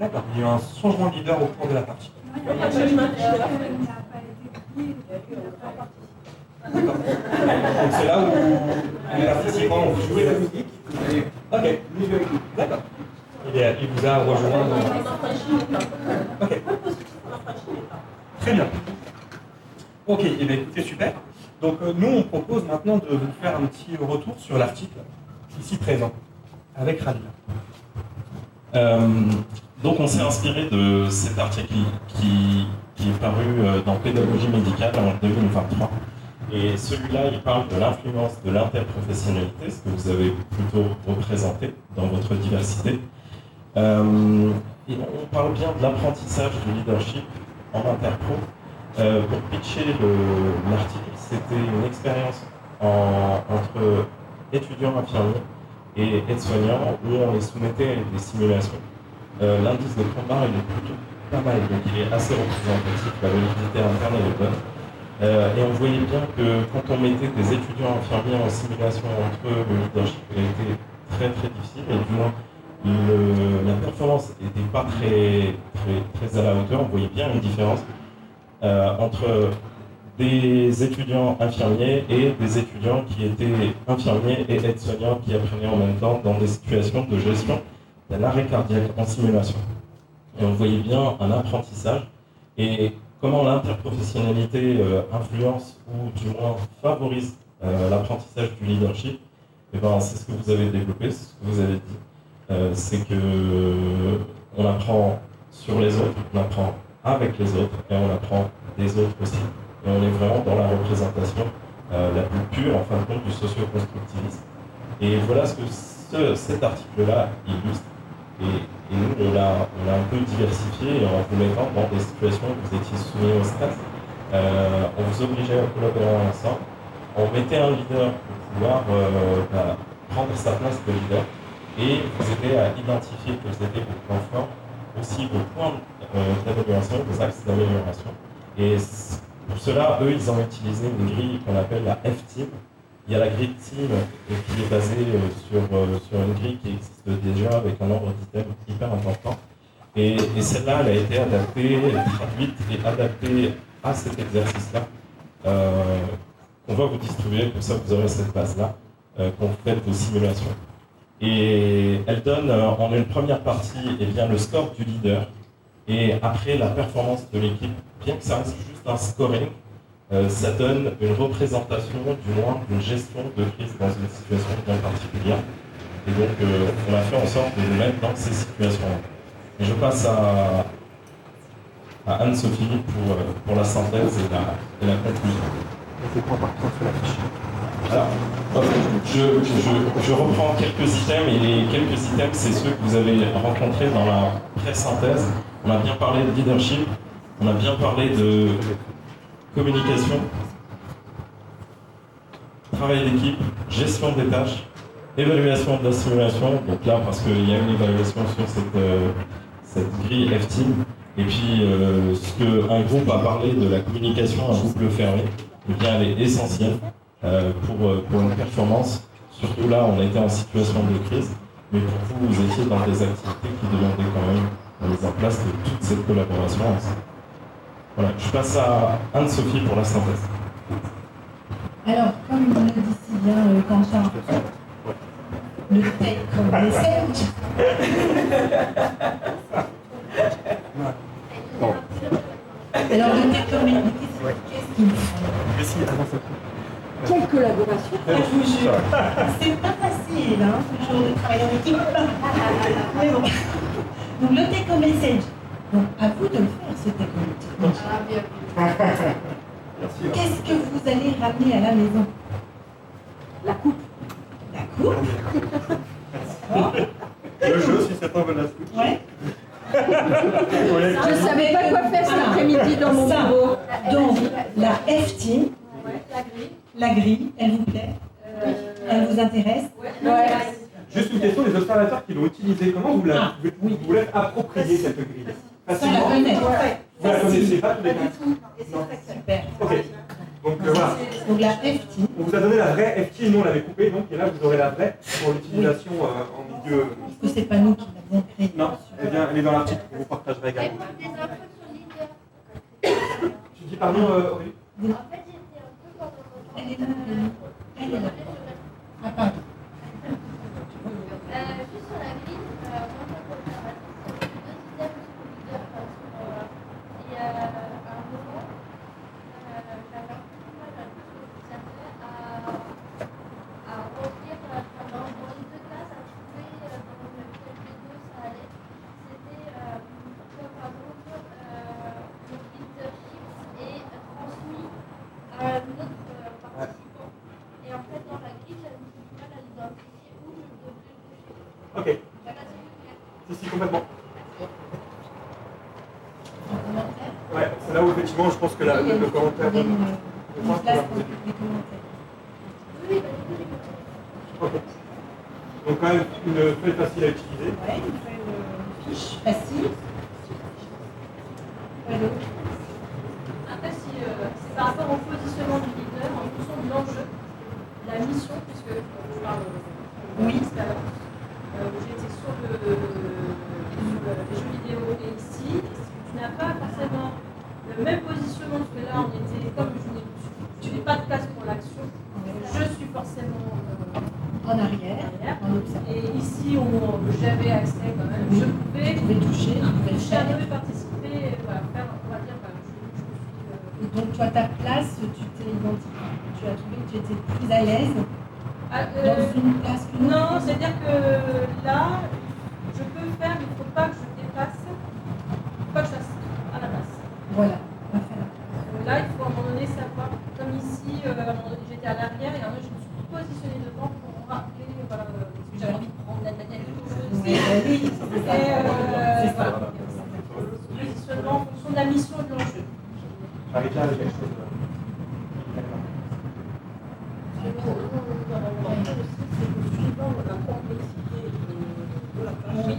S1: D'accord, il y a eu un changement de leader au cours de la partie. D'accord. Donc c'est là où les participants ont joué la musique. Ok. D'accord. Il vous a rejoint. Ok. Très bien. Ok, et bien écoutez, super. Donc nous, on propose maintenant de vous faire un petit retour sur l'article ici présent, avec Radila.
S8: Donc on s'est inspiré de cet article qui est paru dans Pédagogie médicale en 2023. Et celui-là, il parle de l'influence de l'interprofessionnalité, ce que vous avez plutôt représenté dans votre diversité. Et on parle bien de l'apprentissage du leadership en interpro. Pour pitcher l'article, c'était une expérience entre étudiants infirmiers et aides-soignants où on les soumettait à des simulations. L'indice de Crombar, il est plutôt pas mal, donc il est assez représentatif, la validité interne elle est bonne. Et on voyait bien que quand on mettait des étudiants infirmiers en simulation entre eux, le leadership était très difficile, et du moins la performance n'était pas très à la hauteur. On voyait bien une différence entre des étudiants infirmiers et des étudiants qui étaient infirmiers et aides-soignants qui apprenaient en même temps dans des situations de gestion d'un arrêt cardiaque en simulation. Et on voyait bien un apprentissage et comment l'interprofessionnalité influence ou du moins favorise l'apprentissage du leadership. Et ben, c'est ce que vous avez développé, c'est ce que vous avez dit. C'est que on apprend sur les autres, on apprend avec les autres et on apprend des autres aussi. Et on est vraiment dans la représentation la plus pure en fin de compte du socio-constructivisme. Et voilà ce que cet article-là illustre. Et nous, on l'a un peu diversifié en vous mettant dans des situations où vous étiez soumis au stress. On vous obligeait à collaborer ensemble. On mettait un leader pour pouvoir prendre sa place de leader et vous aider à identifier quels étaient vos points forts, aussi vos points d'amélioration, vos axes d'amélioration. Et pour cela, eux, ils ont utilisé une grille qu'on appelle la F-Team. Il y a la grille Team qui est basée sur une grille qui existe déjà avec un nombre d'items hyper important. Et celle-là, elle a été adaptée, traduite et adaptée à cet exercice-là qu'on va vous distribuer, comme ça vous aurez cette base-là quand vous faites vos simulations. Et elle donne en une première partie le score du leader et après la performance de l'équipe, bien que ça reste juste un scoring, ça donne une représentation du moins d'une gestion de crise dans une situation bien particulière. Et donc on a fait en sorte de nous mettre dans ces situations-là. Et je passe à Anne-Sophie pour la synthèse et la conclusion.
S14: C'est quoi par contre sur la fiche?
S8: Alors, je reprends quelques items et les quelques items, c'est ceux que vous avez rencontrés dans la pré-synthèse. On a bien parlé de leadership, on a bien parlé de communication, travail d'équipe, gestion des tâches, évaluation de la simulation, donc là parce qu'il y a une évaluation sur cette grille F-Team, et puis ce qu'un groupe a parlé de la communication à boucle fermée, eh bien elle est essentielle pour une performance. Surtout là, on était en situation de crise, mais pour vous, vous étiez dans des activités qui demandaient quand même la mise en place de toute cette collaboration ensemble. Voilà, je passe à Anne-Sophie pour la synthèse.
S4: Alors, comme on l'a dit si bien Quentin, le take message. Alors, le take message, qu'est-ce qu'il faut? Quelle collaboration, je vous jure. C'est pas facile, hein, toujours de travailler en équipe. Mais bon. Donc, le take message. Donc, à vous de le faire, ce take message. Qu'est-ce que vous allez ramener à la maison? La coupe. La coupe?
S7: Le jeu, si c'est pas bon la Switch.
S4: Ouais.
S6: Je ne savais pas quoi faire cet après-midi dans mon bureau.
S4: Donc, la F-Team, la grille, elle vous plaît? Elle vous intéresse?
S6: Ouais.
S1: Juste une question, les observateurs qui l'ont utilisée, comment vous l'avez approprié cette grille?
S4: Ça, la connaît.
S1: Vous la connaissez pas tous les deux?
S4: Super.
S1: Ok. Donc voilà.
S4: Donc la FT.
S1: On vous a donné la vraie FT, nous on l'avait coupée, donc et là vous aurez la vraie pour l'utilisation en milieu.
S4: Parce que c'est pas nous qui l'avons créée.
S1: Non, elle est dans l'article que vous partagerez également. Tu dis pardon, Aurélie?
S4: Elle est là. Elle est là. Ah pardon.
S5: Juste sur la grille, moi, il y a un moment, j'avais un peu de mal à remplir dans les deux classes, à trouver dans lequel des deux ça allait. C'était comme par exemple le leadership est transmis à un autre participant. Et en fait, dans la grille, j'avais du mal à l'identifier où je devais toucher.
S1: Ok. Si, complètement. Ouais, c'est là où effectivement je pense que le commentaire.
S4: Une place pour les commentaires.
S5: Oui,
S1: ok. Donc quand même une feuille facile à utiliser.
S4: Ouais, une fiche facile.
S10: Après, si c'est par rapport au positionnement du leader, en fonction de l'enjeu, la mission, puisque je parle tout à l'heure, j'étais sur les jeux vidéo et ici, tu n'as pas forcément le même positionnement, parce que là on était, comme tu n'es pas de place pour l'action, je suis forcément
S4: en arrière, en observant.
S10: Et ici j'avais accès quand même, je pouvais toucher, participer, voilà, faire, on va dire,
S4: et donc toi, ta place, tu t'es identifié, tu as trouvé que tu étais plus à l'aise dans une place qu'une autre?
S10: Non, c'est-à-dire que là, je peux faire, mais il ne faut pas que je dépasse, il ne faut pas que je fasse à la place.
S4: Voilà, on va faire.
S10: Là, il faut à un moment donné savoir, comme ici, à un moment donné, j'étais à l'arrière et à un moment donné, je me suis positionnée devant pour rappeler, voilà, parce que j'avais envie de prendre la tête aussi. Et voilà. Positionnement en fonction de la mission et de l'enjeu.
S1: Marie-Pierre avait quelque chose.
S15: Suivant la complexité de la tâche,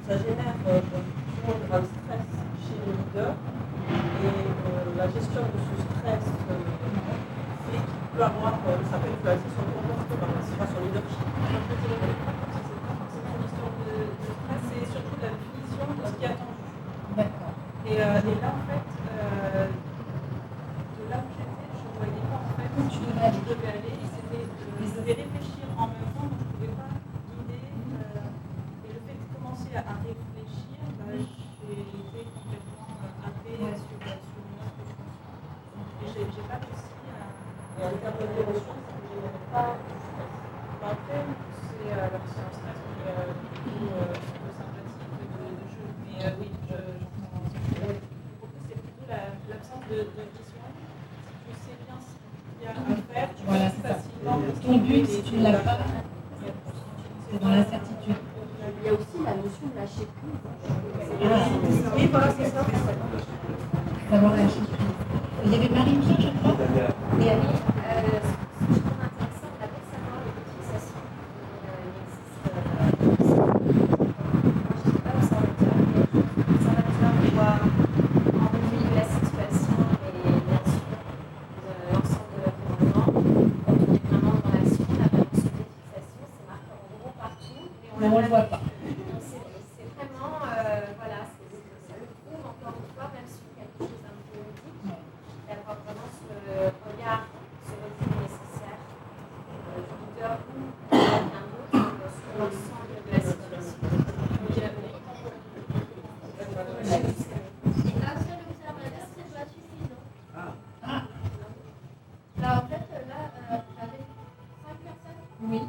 S15: ça génère souvent un stress chez le leader et la gestion de ce stress fait qu'il peut avoir, ça peut influencer son comportement, son leadership.
S10: C'est surtout la définition de ce qui est attendu.
S4: D'accord.
S10: Et là, en fait, de là où j'étais, je ne voyais pas en fait où je devais aller. Et c'était, je devais réfléchir en même temps, donc je ne pouvais pas guider. Et le fait de commencer à réfléchir, j'ai été complètement happée sur une autre chose. Et je n'ai pas réussi à.
S15: Et en termes d'émotion, ça ne génère pas de stress.
S10: Après, c'est un stress qui est plutôt sympathique de jeu. Mais oui, c'est plutôt l'absence de vision. Si tu sais bien ce qu'il y a à faire, tu
S4: voilà,
S10: peux facilement.
S4: Ton but, si tu ne l'as pas, c'est dans l'incertitude.
S5: Il y a aussi la notion de lâcher prise.
S4: Oui, voilà, c'est ça. Savoir lâcher prise. Il y avait Marie-Pierre, je crois. Et Annie.
S5: Ce que je trouve intéressant, la concernant les fixations, il existe, moi je ne sais pas observateur, mais l'observateur doit enlever la situation et l'action de l'ensemble de l'environnement. Quand on est vraiment dans l'action, la prévention des fixations, c'est marqué en gros partout, mais on ne le voit pas. Donc c'est vraiment, voilà, ça le prouve encore une fois, même sur quelque chose d'un peu ludique, d'avoir vraiment ce regard sur le film nécessaire du leader ou de quelqu'un d'autre sur l'ensemble de la situation. Et un seul observateur, c'est pas suffisant. Là, en fait, avec 5 personnes.
S4: Oui.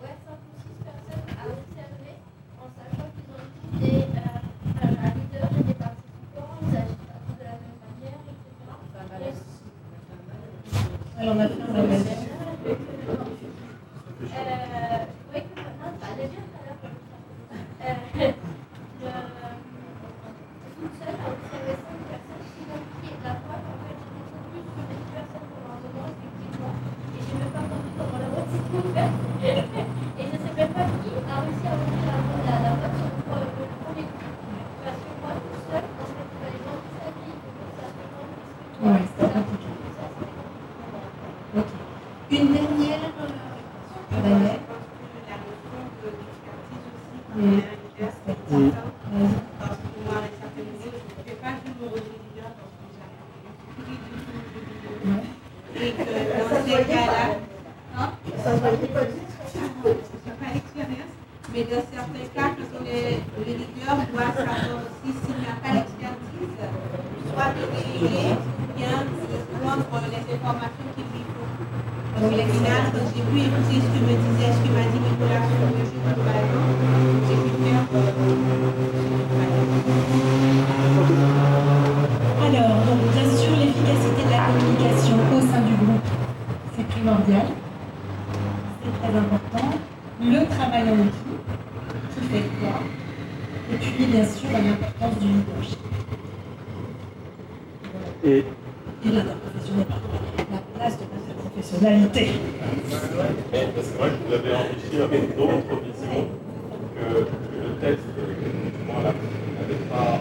S5: Ouais, 5 ou 6 personnes à observer en sachant qu'ils ont tous un leader et des participants, ils agissent pas tous de la même manière, etc.
S4: Elle en a fait un magasin.
S5: Oui, ça allait bien tout à l'heure. Toute seule à observer 5 personnes, sinon qui est de la preuve, en fait, j'étais focus sur les personnes pendant un moment, effectivement, et je n'ai même pas compris comment la boîte s'est ouverte. Et je ne sais même pas qui a réussi à ouvrir la boîte sur le premier coup. Parce que moi, toute seule, en fait, il fallait vraiment que ça vive, que ça se rende,
S4: Ouais.
S11: parce que pour moi, avec certaines vidéos, je ne fais pas du rôle de leader parce que j'ai et que dans ces cas-là, ça ne va pas du tout. Pas l'expérience, mais dans certains cas, quand le leader doit savoir aussi s'il n'a pas l'expertise, soit de déléguer ou bien de prendre les informations qu'il lui faut. Donc les finales, quand j'ai pu écouter ce que me disait, ce que m'a dit Nicolas sur le jeu de ballon, j'ai pu faire.
S4: Alors, donc bien sûr, l'efficacité de la communication au sein du groupe, c'est primordial, c'est très important. Le travail en équipe, qui fait quoi, et puis bien sûr l'importance du leadership.
S9: Et
S4: la place de l'interprofessionnalité.
S7: C'est vrai que vous l'avez enrichi avec d'autres visions que le texte, voilà, n'avait pas.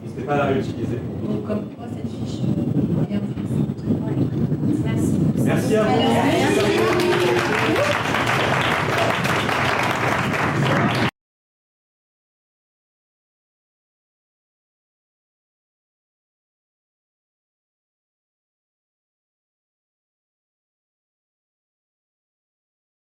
S1: N'hésitez pas à la réutiliser.
S4: Donc comme quoi cette fiche est intéressante.
S1: Merci à vous.